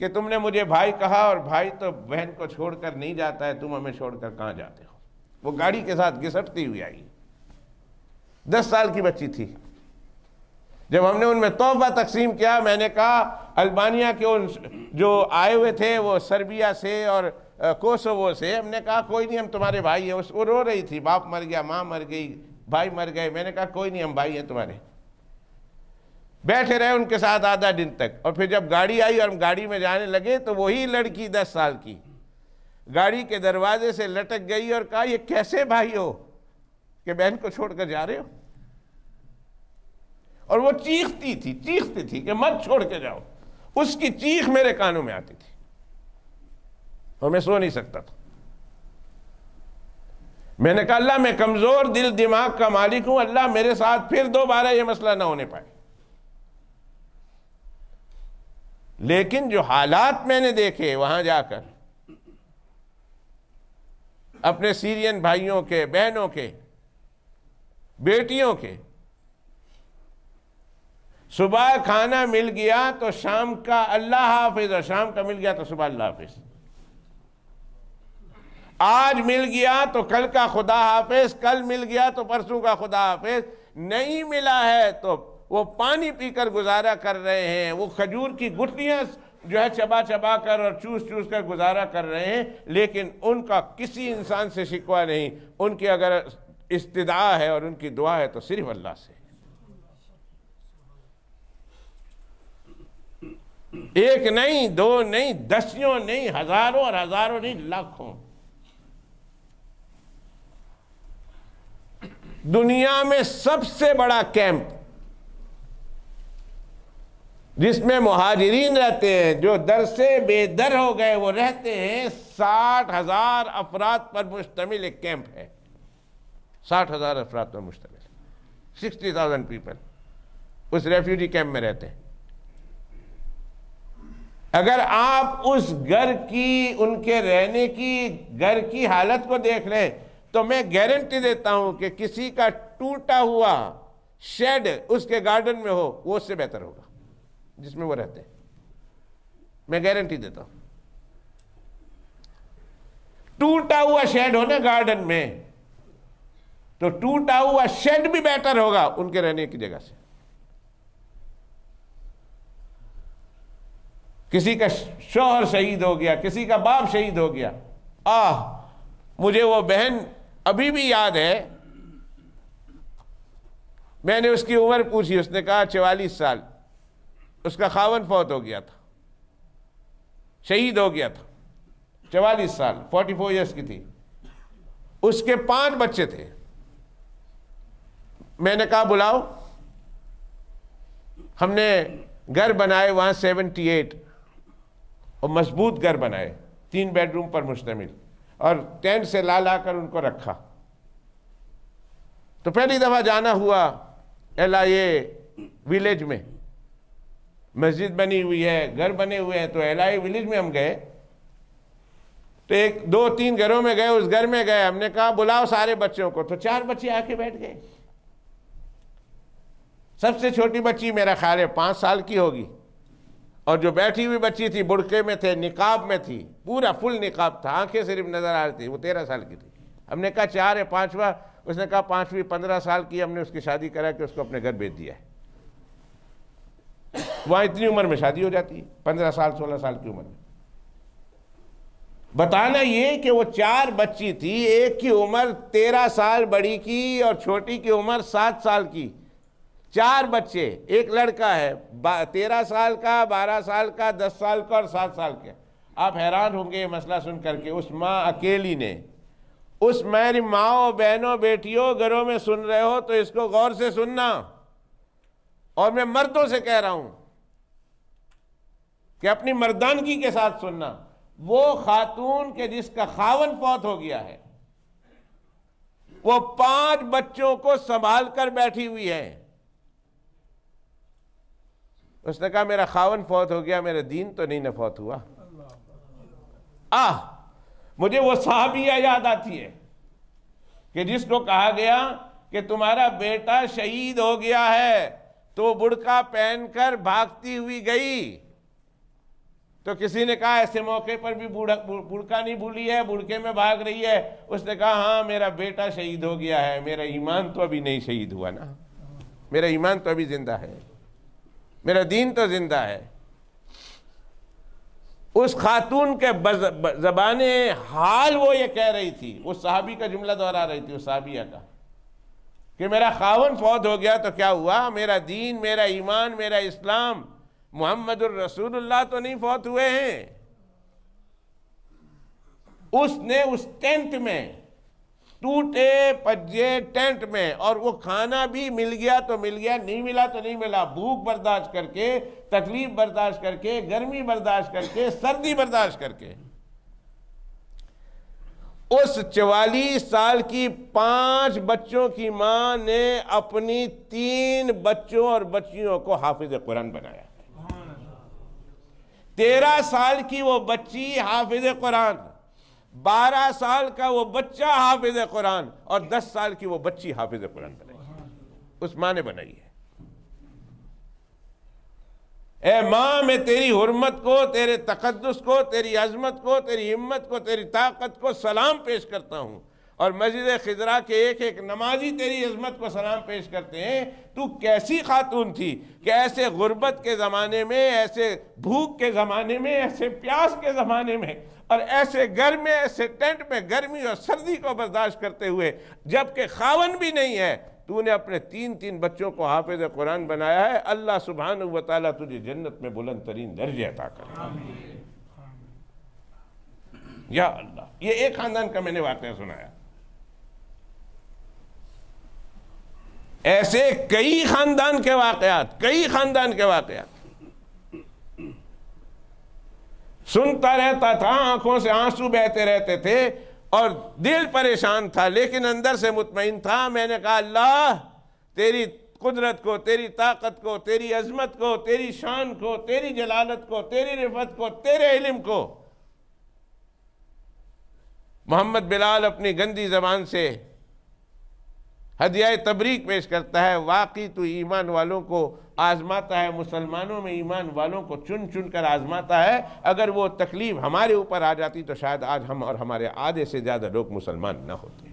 کہ تم نے مجھے بھائی کہا، اور بھائی تو بہن کو چھوڑ کر نہیں جاتا ہے، تم ہمیں چھوڑ کر کہاں جاتے ہو. وہ گاڑی کے ساتھ گھسٹتی ہوئی آئی، 10 سال کی بچی تھی. جب ہم نے ان میں تحفہ تقسیم کیا، میں نے کہا البانیہ کے ان جو آئے ہوئے تھے وہ سربیا سے اور کوسوو سے، ہم نے کہا کوئی نہیں ہم تمہارے بھائی ہیں. وہ رو رہی تھی، باپ مر گیا، ماں مر گئی، بھائی مر گئے. میں نے کہا کوئی نہیں ہم بھائی ہیں تمہارے. بیٹھے رہے ان کے ساتھ آدھا دن تک، اور پھر جب گاڑی آئی اور ہم گاڑی میں جانے لگے تو وہی لڑکی 10 سال کی گاڑی کے دروازے سے لٹک گئی اور کہا یہ کیسے بھائی ہو کہ بہن کو چھوڑ کر جا رہے ہو؟ اور وہ چیختی تھی کہ مت چھوڑ کے جاؤ. اس کی چیخ میرے کانوں میں آتی تھی اور میں سو نہیں سکتا تھا. میں نے کہا اللہ میں کمزور دل دماغ کا مالک ہوں، اللہ میرے ساتھ پھر دوبارہ یہ مسئلہ نہ ہونے پائے. لیکن جو حالات میں نے دیکھے وہاں جا کر، اپنے سیرین بھائیوں کے، بہنوں کے، بیٹیوں کے، صبح کھانا مل گیا تو شام کا اللہ حافظ، اور شام کا مل گیا تو صبح اللہ حافظ. آج مل گیا تو کل کا خدا حافظ، کل مل گیا تو پرسوں کا خدا حافظ. نہیں ملا ہے تو وہ پانی پی کر گزارا کر رہے ہیں، وہ کھجور کی گٹھلیاں جو ہے چبا چبا کر اور چوس چوس کر گزارا کر رہے ہیں. لیکن ان کا کسی انسان سے شکوہ نہیں. ان کی اگر استدعا ہے اور ان کی دعا ہے تو صرف اللہ سے. ایک نہیں، 2 نہیں، 10 نہیں، ہزاروں اور ہزاروں نہیں، لاکھوں. دنیا میں سب سے بڑا کیمپ جس میں مہاجرین رہتے ہیں، جو در سے بے در ہو گئے وہ رہتے ہیں، 60,000 افراد پر مشتمل ایک کیمپ ہے. 60,000 افراد پر مشتمل، 60,000 پیپل اس ریفیوجی کیمپ میں رہتے ہیں. اگر آپ اس گھر کی، ان کے رہنے کی، گھر کی حالت کو دیکھ لیں تو میں گارنٹی دیتا ہوں کہ کسی کا ٹوٹا ہوا شیڈ اس کے گارڈن میں ہو وہ اس سے بہتر ہوگا جس میں وہ رہتے ہیں. میں گارنٹی دیتا ہوں. ٹوٹا ہوا شیڈ ہو نا گارڈن میں تو ٹوٹا ہوا شیڈ بھی بیٹر ہوگا ان کے رہنے کی جگہ سے. کسی کا شوہر شہید ہو گیا، کسی کا باپ شہید ہو گیا. مجھے وہ بہن ابھی بھی یاد ہے. میں نے اس کی عمر پوچھی، اس نے کہا 44 سال. اس کا خاوند فوت ہو گیا تھا، شہید ہو گیا تھا. 44 سال، 44 ایئرس کی تھی. اس کے 5 بچے تھے. میں نے کہا بلاؤ. ہم نے گھر بنائے وہاں 78 اور مضبوط گھر بنائے، 3 بیڈ روم پر مشتمل، اور ٹینٹ سے لا کر ان کو رکھا. تو پہلی دفعہ جانا ہوا LIA ویلیج میں. مسجد بنی ہوئی ہے، گھر بنے ہوئے ہیں. تو LIA ویلیج میں ہم گئے تو 2-3 گھروں میں گئے. اس گھر میں گئے، ہم نے کہا بلاؤ سارے بچوں کو. تو 4 بچے آ کے بیٹھ گئے. سب سے چھوٹی بچی میرا خیال ہے 5 سال کی ہوگی، اور جو بیٹھی ہوئی بچی تھی برقعے میں تھے، نقاب میں تھی، پورا فل نقاب تھا، آنکھیں صرف نظر آ رہی تھی. وہ 13 سال کی تھی. ہم نے کہا 4 ہے، 5واں. اس نے کہا 5ویں 15 سال کی. ہم نے اس کی شادی کرا کہ اس کو اپنے گھر بھیج دیا ہے. وہاں اتنی عمر میں شادی ہو جاتی ہے، 15 سال 16 سال کی عمر میں. بتانا یہ کہ وہ 4 بچی تھی، ایک کی عمر 13 سال بڑی کی اور چھوٹی کی عمر 7 سال کی. 4 بچے، ایک لڑکا ہے 13 سال کا، 12 سال کا، 10 سال کا اور 7 سال کا. آپ حیران ہوں گے یہ مسئلہ سن کر کے اس ماں اکیلی نے اس میری ماں بہنوں بیٹیوں گھروں میں سن رہے ہو تو اس کو غور سے سننا، اور میں مردوں سے کہہ رہا ہوں کہ اپنی مردانگی کے ساتھ سننا۔ وہ خاتون کہ جس کا خاوند فوت ہو گیا ہے، وہ 5 بچوں کو سنبھال کر بیٹھی ہوئی ہے، اس نے کہا میرا خاوند فوت ہو گیا، میرا دین تو نہیں نہ فوت ہوا۔ مجھے وہ صحابیہ یاد آتی ہے کہ جس کو کہا گیا کہ تمہارا بیٹا شہید ہو گیا ہے، تو برقع پہن کر بھاگتی ہوئی گئی، تو کسی نے کہا ایسے موقع پر بھی برقع نہیں بھولی ہے، برقعے میں بھاگ رہی ہے؟ اس نے کہا ہاں میرا بیٹا شہید ہو گیا ہے، میرا ایمان تو ابھی نہیں شہید ہوا نا، میرا ایمان تو ابھی زندہ ہے، میرا دین تو زندہ ہے۔ اس خاتون کے زبان حال وہ یہ کہہ رہی تھی، اس صحابی کا جملہ دہرا رہی تھی، اس صحابیہ کا، کہ میرا خاوند فوت ہو گیا تو کیا ہوا، میرا دین، میرا ایمان، میرا اسلام، محمد الرسول اللہ تو نہیں فوت ہوئے ہیں۔ اس نے اس ٹینٹ میں، ٹوٹے پجے ٹینٹ میں، اور وہ کھانا بھی مل گیا تو مل گیا، نہیں ملا تو نہیں ملا، بھوک برداشت کر کے، تکلیف برداشت کر کے، گرمی برداشت کر کے، سردی برداشت کر کے، اس 44 سال کی 5 بچوں کی ماں نے اپنی 3 بچوں اور بچیوں کو حافظ قرآن بنایا۔ 13 سال کی وہ بچی حافظ قرآن، 12 سال کا وہ بچہ حافظ قرآن، اور 10 سال کی وہ بچی حافظ قرآن بنائی، اس ماں نے بنائی ہے۔ اے ماں، میں تیری حرمت کو، تیرے تقدس کو، تیری عظمت کو، تیری ہمت کو، تیری طاقت کو سلام پیش کرتا ہوں، اور مسجد خضرا کے ایک ایک نمازی تیری عظمت کو سلام پیش کرتے ہیں۔ تو کیسی خاتون تھی کہ ایسے غربت کے زمانے میں، ایسے بھوک کے زمانے میں، ایسے پیاس کے زمانے میں، اور ایسے گھر میں، ایسے ٹینٹ میں گرمی اور سردی کو برداشت کرتے ہوئے، جبکہ خاوند بھی نہیں ہے، تو نے اپنے 3 بچوں کو حافظ قرآن بنایا ہے۔ اللہ سبحانہ وتعالیٰ تجھے جنت میں بلند ترین درجے عطا کرے۔ یا اللہ، یہ ایک خاندان کا میں نے واقعہ سنایا، ایسے کئی خاندان کے واقعات سنتا رہتا تھا، آنکھوں سے آنسو بہتے رہتے تھے، اور دل پریشان تھا، لیکن اندر سے مطمئن تھا۔ میں نے کہا اللہ، تیری قدرت کو، تیری طاقت کو، تیری عظمت کو، تیری شان کو، تیری جلالت کو، تیری رفعت کو، تیرے علم کو۔ محمد بلال اپنی گندی زبان سے ہدیہ تبریک پیش کرتا ہے، واقعی تو ایمان والوں کو آزماتا ہے، مسلمانوں میں ایمان والوں کو چن چن کر آزماتا ہے۔ اگر وہ تکلیف ہمارے اوپر آ جاتی تو شاید آج ہم اور ہمارے آدھے سے زیادہ لوگ مسلمان نہ ہوتے،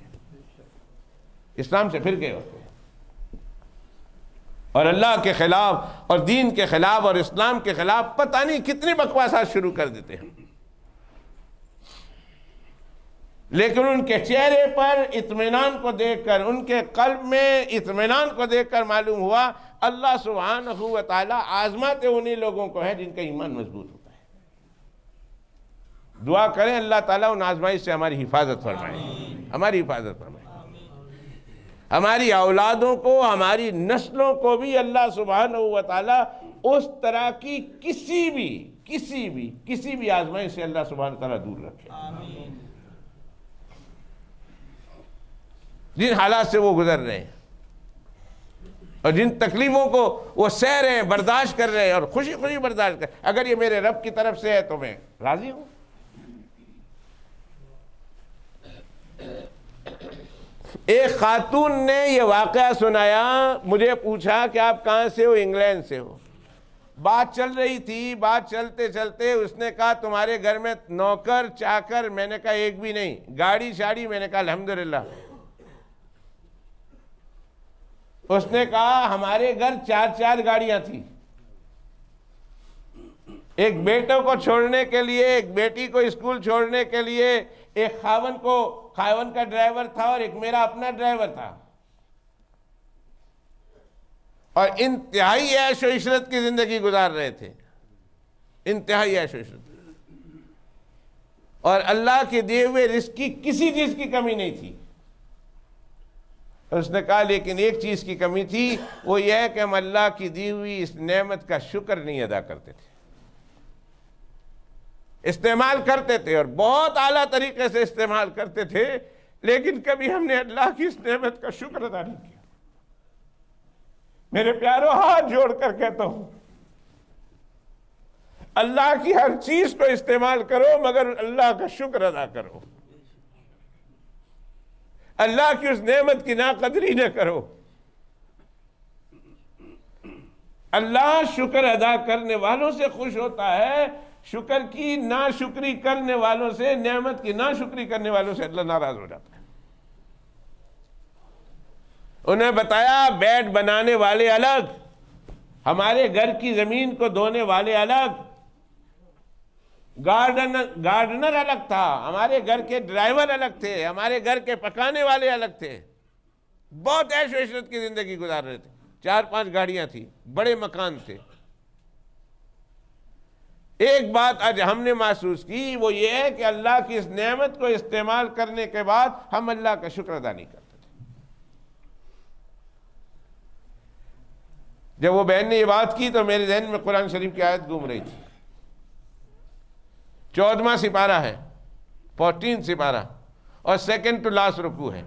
اسلام سے پھر گئے ہوتے ہیں، اور اللہ کے خلاف اور دین کے خلاف اور اسلام کے خلاف پتہ نہیں کتنی بکواسات شروع کر دیتے ہیں۔ لیکن ان کے چہرے پر اطمینان کو دیکھ کر، ان کے قلب میں اطمینان کو دیکھ کر معلوم ہوا اللہ سبحانہ و تعالی آزماتے انہی لوگوں کو ہے جن کا ایمان مضبوط ہوتا ہے۔ دعا کریں اللہ تعالیٰ ان آزمائش سے ہماری حفاظت فرمائے، ہماری حفاظت فرمائے، ہماری اولادوں کو، ہماری نسلوں کو بھی اللہ سبحانہ و تعالیٰ اس طرح کی کسی بھی آزمائش سے اللہ سبحانہ و تعالیٰ دور رکھے۔ جن حالات سے وہ گزر رہے ہیں اور جن تکلیفوں کو وہ سہ رہے ہیں، برداشت کر رہے ہیں، اور خوشی خوشی برداشت کر، اگر یہ میرے رب کی طرف سے ہے تو میں راضی ہوں۔ ایک خاتون نے یہ واقعہ سنایا، مجھے پوچھا کہ آپ کہاں سے ہو؟ انگلینڈ سے ہو۔ بات چل رہی تھی، بات چلتے چلتے اس نے کہا تمہارے گھر میں نوکر چاکر؟ میں نے کہا ایک بھی نہیں۔ گاڑی شاڑی؟ میں نے کہا الحمدللہ۔ اس نے کہا ہمارے گھر 4 گاڑیاں تھیں، ایک بیٹوں کو چھوڑنے کے لیے، ایک بیٹی کو اسکول چھوڑنے کے لیے، ایک خاوند کا ڈرائیور تھا اور ایک میرا اپنا ڈرائیور تھا، اور انتہائی عیش و عشرت کی زندگی گزار رہے تھے، انتہائی عیش و عشرت۔ اور اللہ کے دیے ہوئے رزق کی کسی چیز کی کمی نہیں تھی. اس نے کہا لیکن ایک چیز کی کمی تھی، وہ یہ ہے کہ ہم اللہ کی دی ہوئی اس نعمت کا شکر نہیں ادا کرتے تھے. استعمال کرتے تھے اور بہت اعلیٰ طریقے سے استعمال کرتے تھے، لیکن کبھی ہم نے اللہ کی اس نعمت کا شکر ادا نہیں کیا. میرے پیارو، ہاتھ جوڑ کر کہتا ہوں، اللہ کی ہر چیز کو استعمال کرو مگر اللہ کا شکر ادا کرو. اللہ کی اس نعمت کی ناقدری نہ کرو. اللہ شکر ادا کرنے والوں سے خوش ہوتا ہے، شکر کی ناشکری کرنے والوں سے، نعمت کی ناشکری کرنے والوں سے اللہ ناراض ہو جاتا ہے. انہیں بتایا بیڈ بنانے والے الگ، ہمارے گھر کی زمین کو دھونے والے الگ، گارڈنر الگ تھا، ہمارے گھر کے ڈرائیور الگ تھے، ہمارے گھر کے پکانے والے الگ تھے. بہت عیش و عشرت کی زندگی گزار رہے تھے. 4-5 گاڑیاں تھیں، بڑے مکان تھے. ایک بات آج ہم نے محسوس کی، وہ یہ ہے کہ اللہ کی اس نعمت کو استعمال کرنے کے بعد ہم اللہ کا شکر ادا نہیں کرتے تھے. جب وہ بہن نے یہ بات کی تو میرے ذہن میں قرآن شریف کی آیت گھوم رہی تھی. 14واں سپارہ ہے، 14 سپارہ، اور سیکنڈ ٹو لاسٹ رکوع ہے.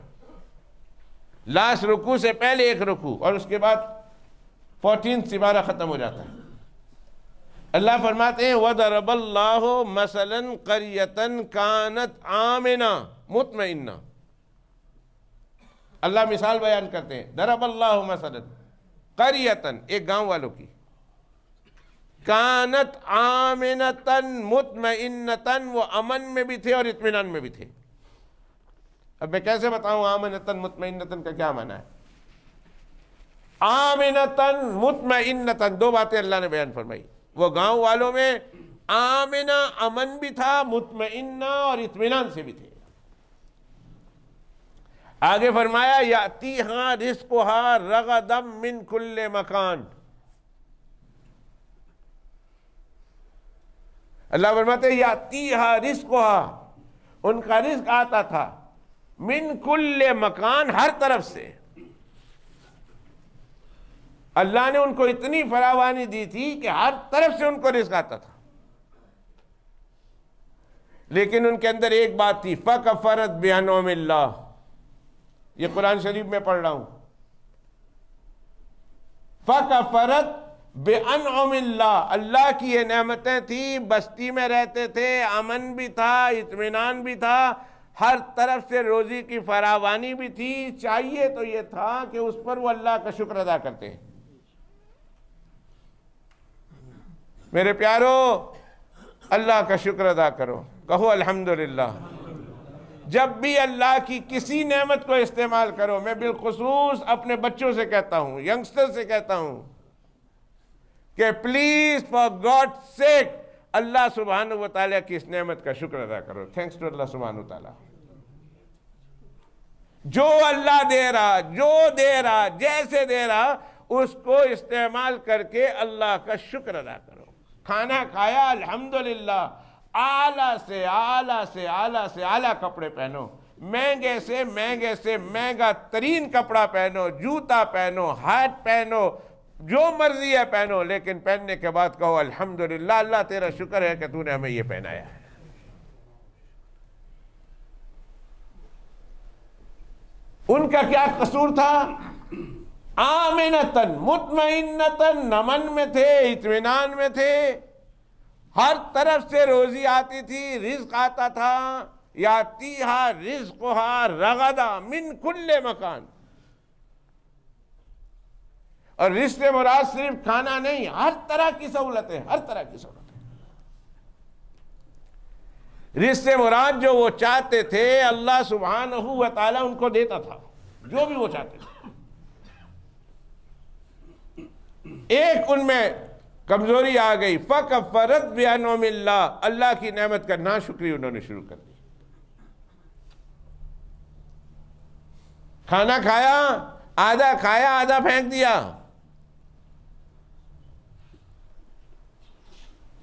لاسٹ رکوع سے پہلے ایک رکوع اور اس کے بعد 14 سپارہ ختم ہو جاتا ہے. اللہ فرماتے ہیں وَضَرَبَ اللَّهُ مَثَلًا قَرْيَةً كَانَتْ آمِنَةً مُطْمَئِنَّةً. اللہ مثال بیان کرتے ہیں. ضرب اللہ مثلاً قریۃً، ایک گاؤں والوں کی، کانت آمنتاً مطمئنتاً، وہ امن میں بھی تھے اور اطمینان میں بھی تھے. اب میں کیسے بتاؤں آمنتاً مطمئنتاً کا کیا معنی ہے؟ آمنتاً مطمئنتاً، دو باتیں اللہ نے بیان فرمائی. وہ گاؤں والوں میں آمنہ، امن بھی تھا، مطمئنہ اور اطمینان سے بھی تھے. آگے فرمایا یاتیہا رزقہا رغدا من کل مکان. اللہ فرماتے ہیں یاتیہا رزقہا، ان کا رزق آتا تھا، من کل مکان، ہر طرف سے. اللہ نے ان کو اتنی فراوانی دی تھی کہ ہر طرف سے ان کو رزق آتا تھا. لیکن ان کے اندر ایک بات تھی، فَكَفَرَتْ بِأَنْعُمِ اللَّهِ. یہ قرآن شریف میں پڑھ رہا ہوں. فَكَفَرَتْ بِأَنْعُمِ اللَّهِ، اللہ کی یہ نعمتیں تھیں، بستی میں رہتے تھے، امن بھی تھا، اطمینان بھی تھا، ہر طرف سے روزی کی فراوانی بھی تھی. چاہیے تو یہ تھا کہ اس پر وہ اللہ کا شکر ادا کرتے ہیں. میرے پیارو، اللہ کا شکر ادا کرو، کہو الحمدللہ. جب بھی اللہ کی کسی نعمت کو استعمال کرو، میں بالخصوص اپنے بچوں سے کہتا ہوں، ینگسٹر سے کہتا ہوں کہ پلیز فار گاڈ سیک اللہ سبحانہ و تعالیٰ کی اس نعمت کا شکر ادا کرو. تھینکس ٹو اللہ سبحانہ و تعالیٰ. جو اللہ دے رہا، جو دے رہا، جیسے دے رہا، اس کو استعمال کر کے اللہ کا شکر ادا کرو. کھانا کھایا الحمدللہ، اعلیٰ سے اعلیٰ سے اعلیٰ سے اعلیٰ کپڑے پہنو، مہنگے سے مہنگے سے مہنگا ترین کپڑا پہنو، جوتا پہنو، ہیٹ پہنو، جو مرضی ہے پہنو، لیکن پہننے کے بعد کہو الحمدللہ، اللہ تیرا شکر ہے کہ تو نے ہمیں یہ پہنایا ہے. ان کا کیا قصور تھا؟ آمنتاً مطمئنتاً، امن میں تھے، اطمینان میں تھے، ہر طرف سے روزی آتی تھی، رزق آتا تھا. یاتیہا رزقہا رغدا من کل مکان. اور رزق سے مراد صرف کھانا نہیں، ہر طرح کی سہولتیں، ہر طرح کی سہولتیں. رزق سے مراد جو وہ چاہتے تھے اللہ سبحانہ و تعالیٰ ان کو دیتا تھا، جو بھی وہ چاہتے تھے. ایک ان میں کمزوری آ گئی، فَكَفَرَتْ بِأَنْعُمِ اللَّهِ، اللہ کی نعمت کا ناشکری انہوں نے شروع کر دی. کھانا کھایا آدھا پھینک دیا.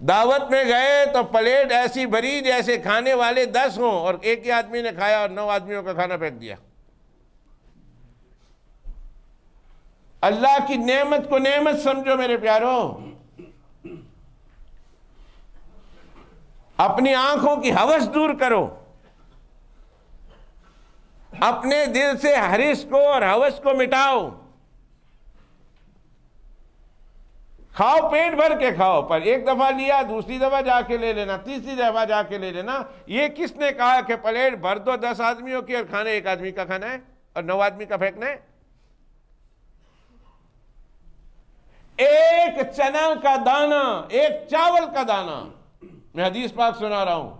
دعوت میں گئے تو پلیٹ ایسی بھری جیسے کھانے والے 10 ہوں اور ایک ہی آدمی نے کھایا اور 9 آدمیوں کا کھانا پھینک دیا۔ اللہ کی نعمت کو نعمت سمجھو میرے پیارو، اپنی آنکھوں کی ہوس دور کرو، اپنے دل سے حرص کو اور ہوس کو مٹاؤ، کھاؤ پیٹ بھر کے کھاؤ، پر ایک دفعہ لیا دوسری دفعہ جا کے لے لینا، تیسری دفعہ جا کے لے لینا۔ یہ کس نے کہا کہ پلیٹ بھر دو 10 آدمیوں کی اور کھانا ایک آدمی کا کھانا ہے اور 9 آدمی کا پھینکنا ہے؟ ایک چنا کا دانہ، ایک چاول کا دانہ، میں حدیث پاک سنا رہا ہوں،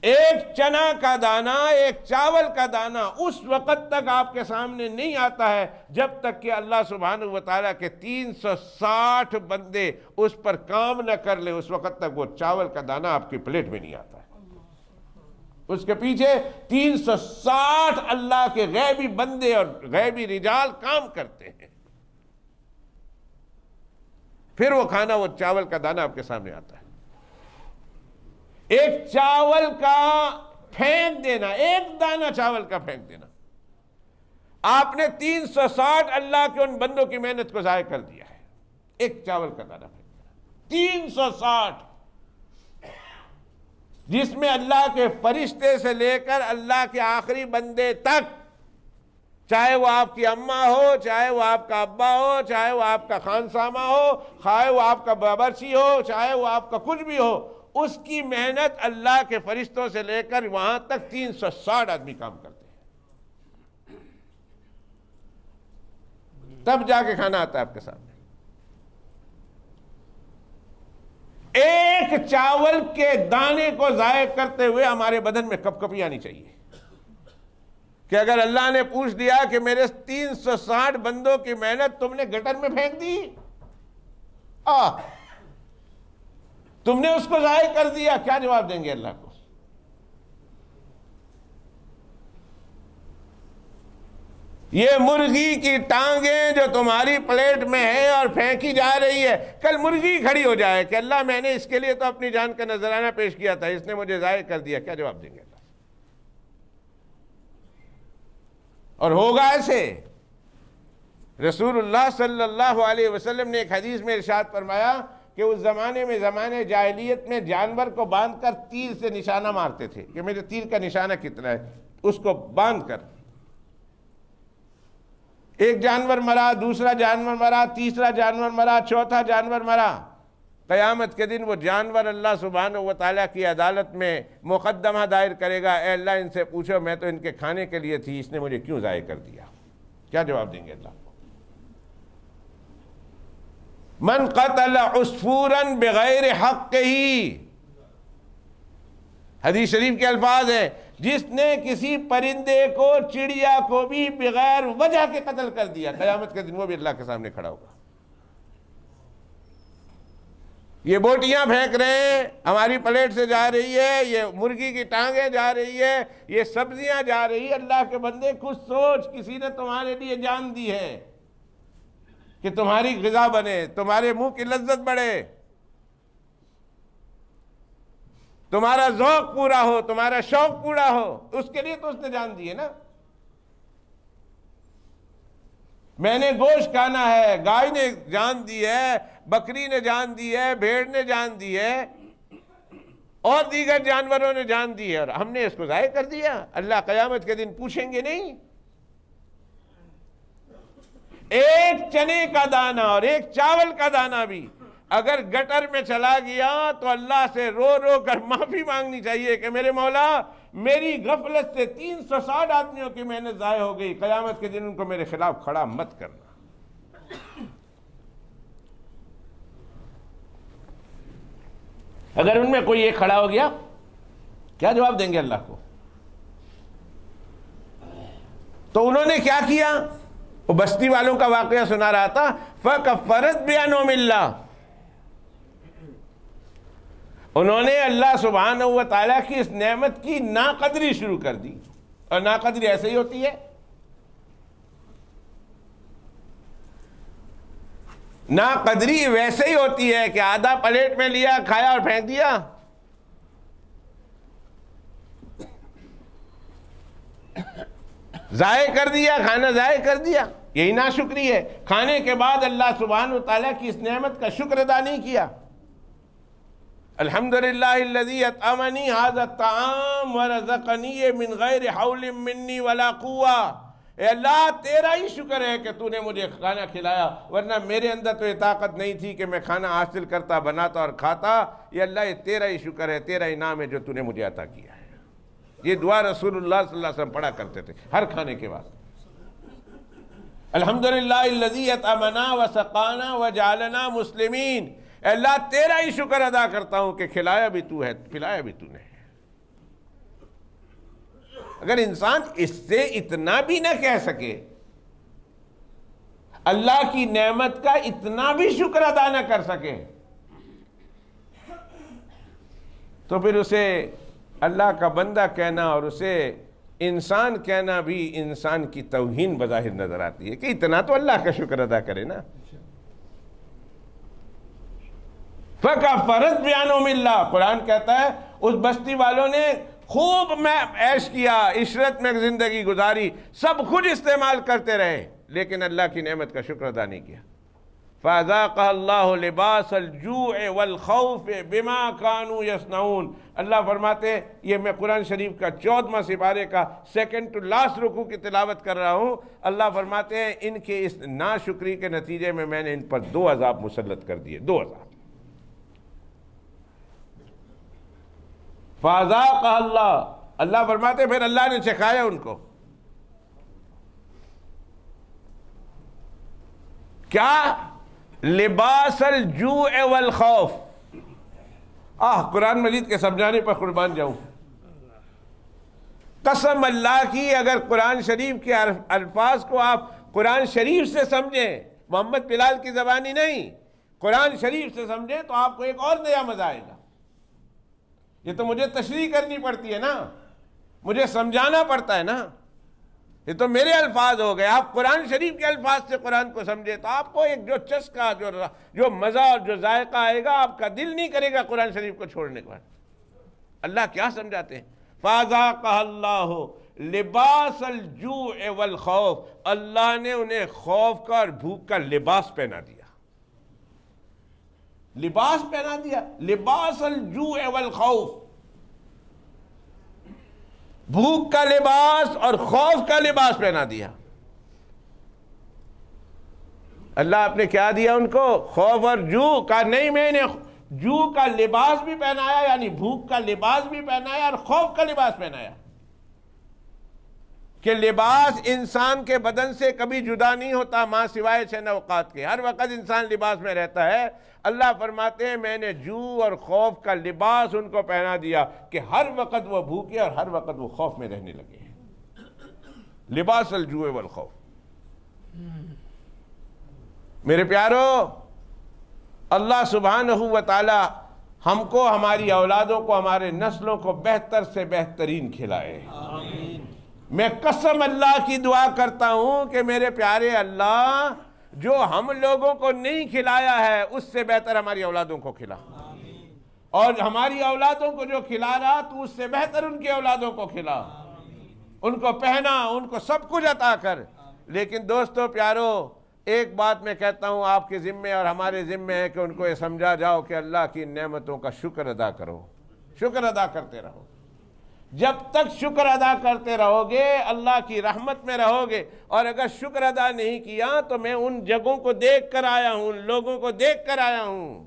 ایک چنا کا دانہ، ایک چاول کا دانہ اس وقت تک آپ کے سامنے نہیں آتا ہے جب تک کہ اللہ سبحانہ وتعالیٰ کے 360 بندے اس پر کام نہ کر لے، اس وقت تک وہ چاول کا دانہ آپ کی پلیٹ میں نہیں آتا ہے۔ اس کے پیچھے 360 اللہ کے غیبی بندے اور غیبی رجال کام کرتے ہیں، پھر وہ کھانا، وہ چاول کا دانہ آپ کے سامنے آتا ہے۔ ایک چاول کا پھینک دینا، ایک دانہ چاول کا پھینک دینا، آپ نے 360 اللہ کے ان بندوں کی محنت کو ضائع کر دیا ہے۔ ایک چاول کا دانہ پھینک دینا، 360، جس میں اللہ کے فرشتے سے لے کر اللہ کے آخری بندے تک، چاہے وہ آپ کی اماں ہو، چاہے وہ آپ کا ابا ہو، چاہے وہ آپ کا خانسامہ ہو، چاہے وہ آپ کا باورچی ہو، چاہے وہ آپ کا کچھ بھی ہو، اس کی محنت اللہ کے فرشتوں سے لے کر وہاں تک 360 آدمی کام کرتے ہیں، تب جا کے کھانا آتا ہے آپ کے سامنے۔ ایک چاول کے دانے کو ضائع کرتے ہوئے ہمارے بدن میں کپ کپی آنی چاہیے کہ اگر اللہ نے پوچھ دیا کہ میرے 360 بندوں کی محنت تم نے گٹر میں پھینک دی، تم نے اس کو ضائع کر دیا، کیا جواب دیں گے اللہ کو؟ یہ مرغی کی ٹانگیں جو تمہاری پلیٹ میں ہے اور پھینکی جا رہی ہے، کل مرغی کھڑی ہو جائے کہ اللہ میں نے اس کے لیے تو اپنی جان کا نذرانہ پیش کیا تھا، اس نے مجھے ضائع کر دیا، کیا جواب دیں گے اللہ؟ اور ہوگا ایسے۔ رسول اللہ صلی اللہ علیہ وسلم نے ایک حدیث میں ارشاد فرمایا کہ اس زمانے میں، زمانے جاہلیت میں، جانور کو باندھ کر تیر سے نشانہ مارتے تھے کہ میرے تیر کا نشانہ کتنا ہے، اس کو باندھ کر ایک جانور مرا، دوسرا جانور مرا، تیسرا جانور مرا، چوتھا جانور مرا، قیامت کے دن وہ جانور اللہ سبحانہ وتعالیٰ کی عدالت میں مقدمہ دائر کرے گا، اے اللہ ان سے پوچھو میں تو ان کے کھانے کے لیے تھی، اس نے مجھے کیوں ضائع کر دیا؟ کیا جواب دیں گے اللہ کو؟ من قتل عصفورا بغیر حق ہی، حدیث شریف کے الفاظ ہیں، جس نے کسی پرندے کو، چڑیا کو بھی بغیر وجہ کے قتل کر دیا، قیامت کے دن وہ بھی اللہ کے سامنے کھڑا ہوگا۔ یہ بوٹیاں پھینک رہے ہیں، ہماری پلیٹ سے جا رہی ہے، یہ مرغی کی ٹانگیں جا رہی ہے، یہ سبزیاں جا رہی ہے، اللہ کے بندے کچھ سوچ، کسی نے تمہارے لیے جان دی ہے کہ تمہاری غذا بنے، تمہارے منہ کی لذت بڑھے، تمہارا ذوق پورا ہو، تمہارا شوق پورا ہو، اس کے لیے تو اس نے جان دی ہے نا۔ میں نے گوشت کھانا ہے، گائے نے جان دی ہے، بکری نے جان دی ہے، بھیڑ نے جان دی ہے، اور دیگر جانوروں نے جان دی ہے، اور ہم نے اس کو ضائع کر دیا۔ اللہ قیامت کے دن پوچھیں گے نہیں؟ ایک چنے کا دانہ اور ایک چاول کا دانہ بھی اگر گٹر میں چلا گیا تو اللہ سے رو رو کر معافی مانگنی چاہیے کہ میرے مولا، میری غفلت سے 360 آدمیوں کی محنت ضائع ہو گئی، قیامت کے دن ان کو میرے خلاف کھڑا مت کرنا۔ اگر ان میں کوئی ایک کھڑا ہو گیا، کیا جواب دیں گے اللہ کو؟ تو انہوں نے کیا کیا؟ وہ بستی والوں کا واقعہ سنا رہا تھا، فَكَفَّرَتْ بِأَنْعُمِ اللَّهِ، انہوں نے اللہ سبحانہ وتعالیٰ کی اس نعمت کی ناقدری شروع کر دی، اور ناقدری ایسے ہی ہوتی ہے۔ ناقدری ویسے ہی ہوتی ہے کہ آدھا پلیٹ میں لیا، کھایا اور پھینک دیا. ضائع کر دیا، کھانا ضائع کر دیا، یہی ناشکری ہے. کھانے کے بعد اللہ سبحانہ وتعالیٰ کی اس نعمت کا شکر ادا نہیں کیا. الحمدللہ الذی اطعمنی ھذا الطعام ورزقنی من غیر حول منی ولا قوہ. اے اللہ تیرا ہی شکر ہے کہ تو نے مجھے کھانا کھلایا، ورنہ میرے اندر تو یہ طاقت نہیں تھی کہ میں کھانا حاصل کرتا، بناتا اور کھاتا. یہ اللہ یہ تیرا ہی شکر ہے، تیرا انعام ہے جو تو نے مجھے عطا کیا ہے. یہ دعا رسول اللہ صلی اللہ علیہ وسلم پڑھا کرتے تھے ہر کھانے کے بعد. الحمدللہ الذی اطعمنا وسقانا وجعلنا مسلمین. اے اللہ تیرا ہی شکر ادا کرتا ہوں کہ کھلایا بھی تو ہے، پلایا بھی تو نے. اگر انسان اس سے اتنا بھی نہ کہہ سکے، اللہ کی نعمت کا اتنا بھی شکر ادا نہ کر سکے، تو پھر اسے اللہ کا بندہ کہنا اور اسے انسان کہنا بھی انسان کی توہین بظاہر نظر آتی ہے کہ اتنا تو اللہ کا شکر ادا کرے نا. فَكَفَّرَتْ بِأَنْعُمِ اللَّهِ. قرآن کہتا ہے اس بستی والوں نے خوب میں عیش کیا، عشرت میں زندگی گزاری، سب خود استعمال کرتے رہے، لیکن اللہ کی نعمت کا شکر ادا نہیں کیا. فَأَذَاقَهَا اللَّهُ لِبَاسَ الْجُوعِ وَالْخَوْفِ بِمَا كَانُوا يَصْنَعُونَ. اللہ فرماتے ہیں، یہ میں قرآن شریف کا 14واں سپارے کا سیکنڈ ٹو لاسٹ رکوع کی تلاوت کر رہا ہوں. اللہ فرماتے ہیں ان کے اس ناشکری کے نتیجے میں نے ان پر 2 عذاب مسلط کر دیے. 2 عذاب. فَأَذَاقَهَا اللَّهُ. اللہ فرماتے پھر اللہ نے چکھایا ان کو. کیا؟ لباس الجوع والخوف. قرآن مجید کے سمجھانے پر قربان جاؤں. قسم اللہ کی اگر قرآن شریف کے الفاظ کو آپ قرآن شریف سے سمجھیں، محمد بلال کی زبانی نہیں، قرآن شریف سے سمجھیں تو آپ کو ایک اور نیا مزہ آئے گا. یہ تو مجھے تشریح کرنی پڑتی ہے نا، مجھے سمجھانا پڑتا ہے نا. یہ تو میرے الفاظ ہو گئے. آپ قرآن شریف کے الفاظ سے قرآن کو سمجھے تو آپ کو ایک جو چسکا، جو مزہ اور جو ذائقہ آئے گا، آپ کا دل نہیں کرے گا قرآن شریف کو چھوڑنے کے بعد. اللہ کیا سمجھاتے ہیں؟ فَأَذَاقَهَا اللَّهُ لِبَاسَ الْجُوعِ وَالْخَوْفِ. اللہ نے انہیں خوف کا اور بھوک کا لباس پہنا دیا. لباس پہنا دیا. لباس الجوع والخوف. بھوک کا لباس اور خوف کا لباس پہنا دیا. اللہ آپ نے کیا دیا ان کو؟ خوف اور جو کا. نہیں، میں نے جو کا لباس بھی پہنایا، یعنی بھوک کا لباس بھی پہنایا اور خوف کا لباس پہنایا. کہ لباس انسان کے بدن سے کبھی جدا نہیں ہوتا ماں سوائے 6 اوقات کے. ہر وقت انسان لباس میں رہتا ہے. اللہ فرماتے ہیں میں نے جو اور خوف کا لباس ان کو پہنا دیا کہ ہر وقت وہ بھوکے اور ہر وقت وہ خوف میں رہنے لگے. لباس الجوع والخوف. میرے پیارو، اللہ سبحانہ و تعالی ہم کو، ہماری اولادوں کو، ہمارے نسلوں کو بہتر سے بہترین کھلائے. میں قسم اللہ کی دعا کرتا ہوں کہ میرے پیارے اللہ، جو ہم لوگوں کو نہیں کھلایا ہے اس سے بہتر ہماری اولادوں کو کھلا. اور ہماری اولادوں کو جو کھلا رہا تو اس سے بہتر ان کی اولادوں کو کھلا. ان کو پہنا، ان کو سب کچھ عطا کر. لیکن دوستو پیارو، ایک بات میں کہتا ہوں آپ کے ذمے اور ہمارے ذمے ہے کہ ان کو یہ سمجھا جاؤ کہ اللہ کی نعمتوں کا شکر ادا کرو. شکر ادا کرتے رہو. جب تک شکر ادا کرتے رہو گے اللہ کی رحمت میں رہو گے. اور اگر شکر ادا نہیں کیا تو میں ان جگہوں کو دیکھ کر آیا ہوں، ان لوگوں کو دیکھ کر آیا ہوں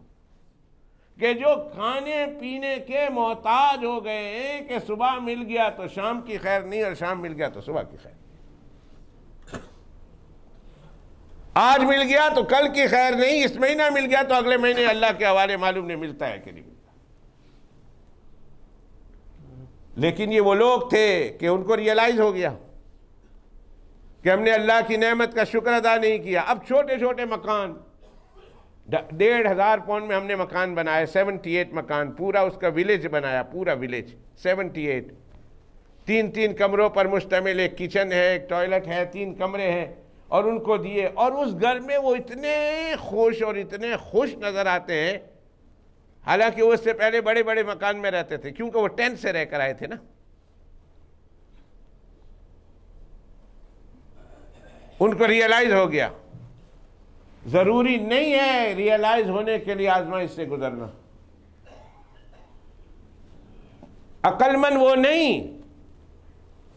کہ جو کھانے پینے کے محتاج ہو گئے ہیں کہ صبح مل گیا تو شام کی خیر نہیں اور شام مل گیا تو صبح کی خیر. آج مل گیا تو کل کی خیر نہیں، اس مہینہ مل گیا تو اگلے مہینے اللہ کے حوالے معلوم نہیں ملتا ہے کہ نہیں. لیکن یہ وہ لوگ تھے کہ ان کو ریئلائز ہو گیا کہ ہم نے اللہ کی نعمت کا شکر ادا نہیں کیا. اب چھوٹے چھوٹے مکان، 1,500 پاؤنڈ میں ہم نے مکان بنائے، 78 مکان، پورا اس کا ویلیج بنایا، پورا ویلیج 78. 3 کمروں پر مشتمل، ایک کچن ہے، ایک ٹوائلٹ ہے، 3 کمرے ہیں. اور ان کو دیے، اور اس گھر میں وہ اتنے خوش اور اتنے خوش نظر آتے ہیں، حالانکہ وہ اس سے پہلے بڑے بڑے مکان میں رہتے تھے، کیونکہ وہ ٹینٹ سے رہ کر آئے تھے نا۔ ان کو ریئلائز ہو گیا۔ ضروری نہیں ہے ریئلائز ہونے کے لیے آزمائش سے گزرنا۔ عقل مند وہ نہیں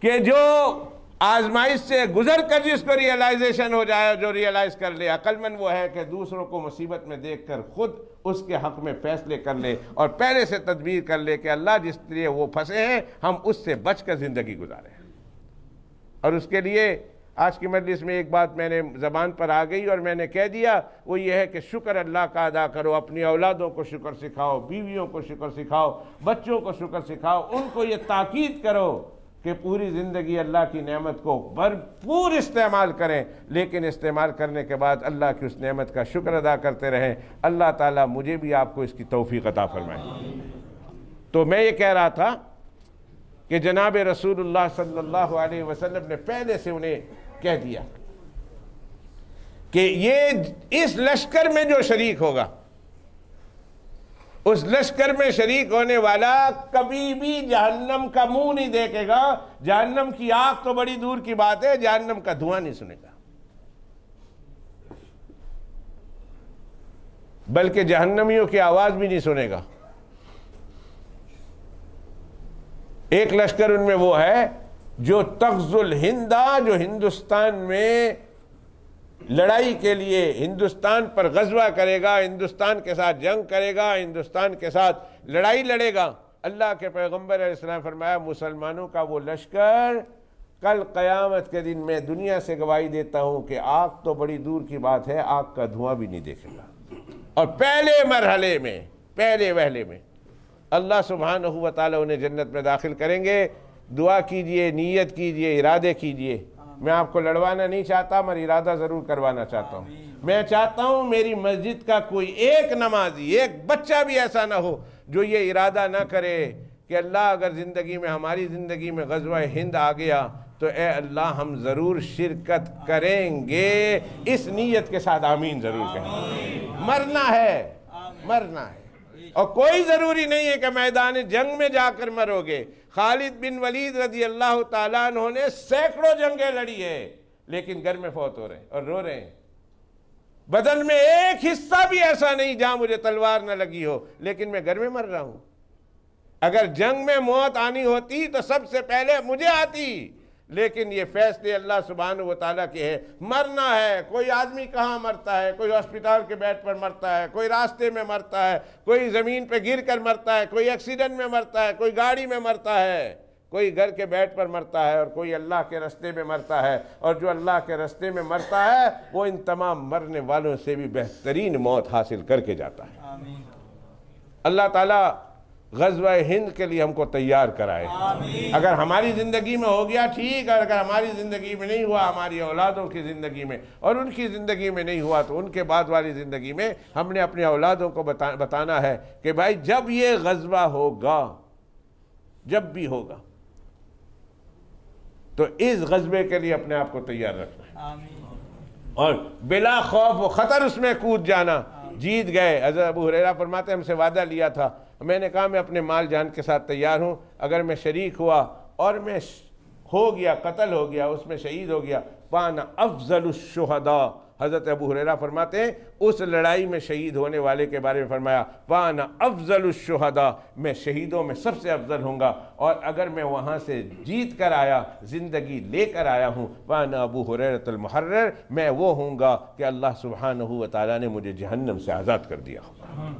کہ جو آزمائش سے گزر کر جس کو ریئلائزیشن ہو جائے، جو ریئلائز کر لے۔ عقل مند وہ ہے کہ دوسروں کو مصیبت میں دیکھ کر خود اس کے حق میں فیصلے کر لے اور پہلے سے تدبیر کر لے کہ اللہ جس لیے وہ پھنسے ہیں ہم اس سے بچ کر زندگی گزاریں۔ اور اس کے لیے آج کی مجلس میں ایک بات میں نے زبان پر آ گئی اور میں نے کہہ دیا، وہ یہ ہے کہ شکر اللہ کا ادا کرو، اپنی اولادوں کو شکر سکھاؤ، بیویوں کو شکر سکھاؤ، بچوں کو شکر سکھاؤ، ان کو یہ تاکید کرو کہ پوری زندگی اللہ کی نعمت کو بھرپور استعمال کریں، لیکن استعمال کرنے کے بعد اللہ کی اس نعمت کا شکر ادا کرتے رہیں۔ اللہ تعالیٰ مجھے بھی آپ کو اس کی توفیق عطا فرمائے۔ تو میں یہ کہہ رہا تھا کہ جناب رسول اللہ صلی اللہ علیہ وسلم نے پہلے سے انہیں کہہ دیا کہ یہ اس لشکر میں جو شریک ہوگا، اس لشکر میں شریک ہونے والا کبھی بھی جہنم کا منہ نہیں دیکھے گا۔ جہنم کی آگ تو بڑی دور کی بات ہے، جہنم کا دھواں نہیں سنے گا، بلکہ جہنمیوں کی آواز بھی نہیں سنے گا۔ ایک لشکر ان میں وہ ہے جو تغزو الہندہ، جو ہندوستان میں لڑائی کے لیے ہندوستان پر غزوہ کرے گا، ہندوستان کے ساتھ جنگ کرے گا، ہندوستان کے ساتھ لڑائی لڑے گا۔ اللہ کے پیغمبر علیہ السلام فرمایا مسلمانوں کا وہ لشکر کل قیامت کے دن میں دنیا سے گواہی دیتا ہوں کہ آگ تو بڑی دور کی بات ہے، آگ کا دھواں بھی نہیں دیکھے گا۔ اور پہلے مرحلے میں، پہلے وہلے میں اللہ سبحانہ و تعالیٰ انہیں جنت میں داخل کریں گے۔ دعا کیجئے، نیت کیجئے، ارادے کیجئے۔ میں آپ کو لڑوانا نہیں چاہتا، مگر ارادہ ضرور کروانا چاہتا ہوں۔ میں چاہتا ہوں میری مسجد کا کوئی ایک نمازی، ایک بچہ بھی ایسا نہ ہو جو یہ ارادہ نہ کرے کہ اللہ اگر زندگی میں، ہماری زندگی میں غزوہ ہند آ گیا تو اے اللہ ہم ضرور شرکت کریں گے، اس نیت کے ساتھ آمین ضرور کہیں۔ مرنا ہے، مرنا ہے، اور کوئی ضروری نہیں ہے کہ میدان جنگ میں جا کر مرو گے۔ خالد بن ولید رضی اللہ تعالیٰ عنہ نے سینکڑوں جنگیں لڑی ہے، لیکن گھر میں فوت ہو رہے ہیں اور رو رہے ہیں۔ بدن میں ایک حصہ بھی ایسا نہیں جہاں مجھے تلوار نہ لگی ہو، لیکن میں گھر میں مر رہا ہوں۔ اگر جنگ میں موت آنی ہوتی تو سب سے پہلے مجھے آتی، لیکن یہ فیصلے اللہ سبحانہ و تعالیٰ کے ہے۔ مرنا ہے، کوئی آدمی کہاں مرتا ہے، کوئی ہسپتال کے بیڈ پر مرتا ہے، کوئی راستے میں مرتا ہے، کوئی زمین پہ گر کر مرتا ہے، کوئی ایکسیڈنٹ میں مرتا ہے، کوئی گاڑی میں مرتا ہے، کوئی گھر کے بیڈ پر مرتا ہے، اور کوئی اللہ کے رستے میں مرتا ہے۔ اور جو اللہ کے رستے میں مرتا ہے وہ ان تمام مرنے والوں سے بھی بہترین موت حاصل کر کے جاتا ہے۔ اللہ تعالیٰ غزوہ ہند کے لیے ہم کو تیار کرائے۔ اگر ہماری زندگی میں ہو گیا ٹھیک، اور اگر ہماری زندگی میں نہیں ہوا، ہماری اولادوں کی زندگی میں اور ان کی زندگی میں نہیں ہوا، تو ان کے بعد والی زندگی میں ہم نے اپنے اولادوں کو بتانا ہے کہ بھائی جب یہ غزوہ ہوگا، جب بھی ہوگا، تو اس غزوے کے لیے اپنے آپ کو تیار رکھنا ہے، اور بلا خوف و خطر اس میں کود جانا۔ جیت گئے۔ حضرت ابو ہریرہ فرماتے ہیں ہم سے وعدہ لیا تھا، میں نے کہا میں اپنے مال جان کے ساتھ تیار ہوں، اگر میں شریک ہوا اور میں ہو گیا، قتل ہو گیا، اس میں شہید ہو گیا، فانا افضل الشہداء۔ حضرت ابو ہریرہ فرماتے ہیں اس لڑائی میں شہید ہونے والے کے بارے میں فرمایا فانا افضل الشہداء، میں شہیدوں میں سب سے افضل ہوں گا، اور اگر میں وہاں سے جیت کر آیا، زندگی لے کر آیا ہوں، فانا ابو ہریرہ المحرر، میں وہ ہوں گا کہ اللہ سبحانہ و تعالیٰ نے مجھے جہنم سے آزاد کر دیا ہوگا۔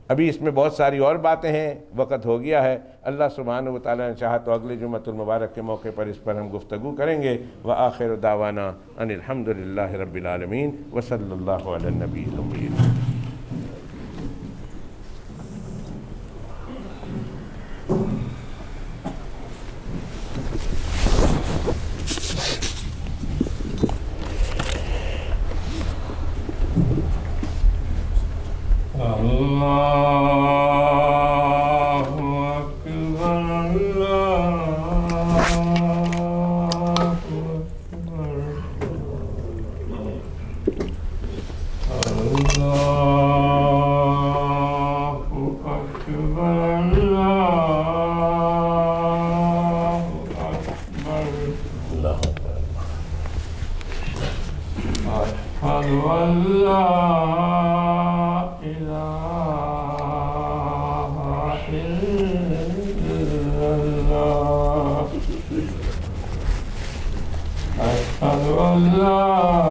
ابھی اس میں بہت ساری اور باتیں ہیں، وقت ہو گیا ہے۔ اللہ سبحانہ و تعالیٰ نے چاہا تو اگلے جمعۃ المبارک کے موقع پر اس پر ہم گفتگو کریں گے۔ وآخر دعوانا ان الحمد للہ رب العالمین وصلی اللہ علی النبی الأمی۔ أن لا إله إلا الله أشهد أن لا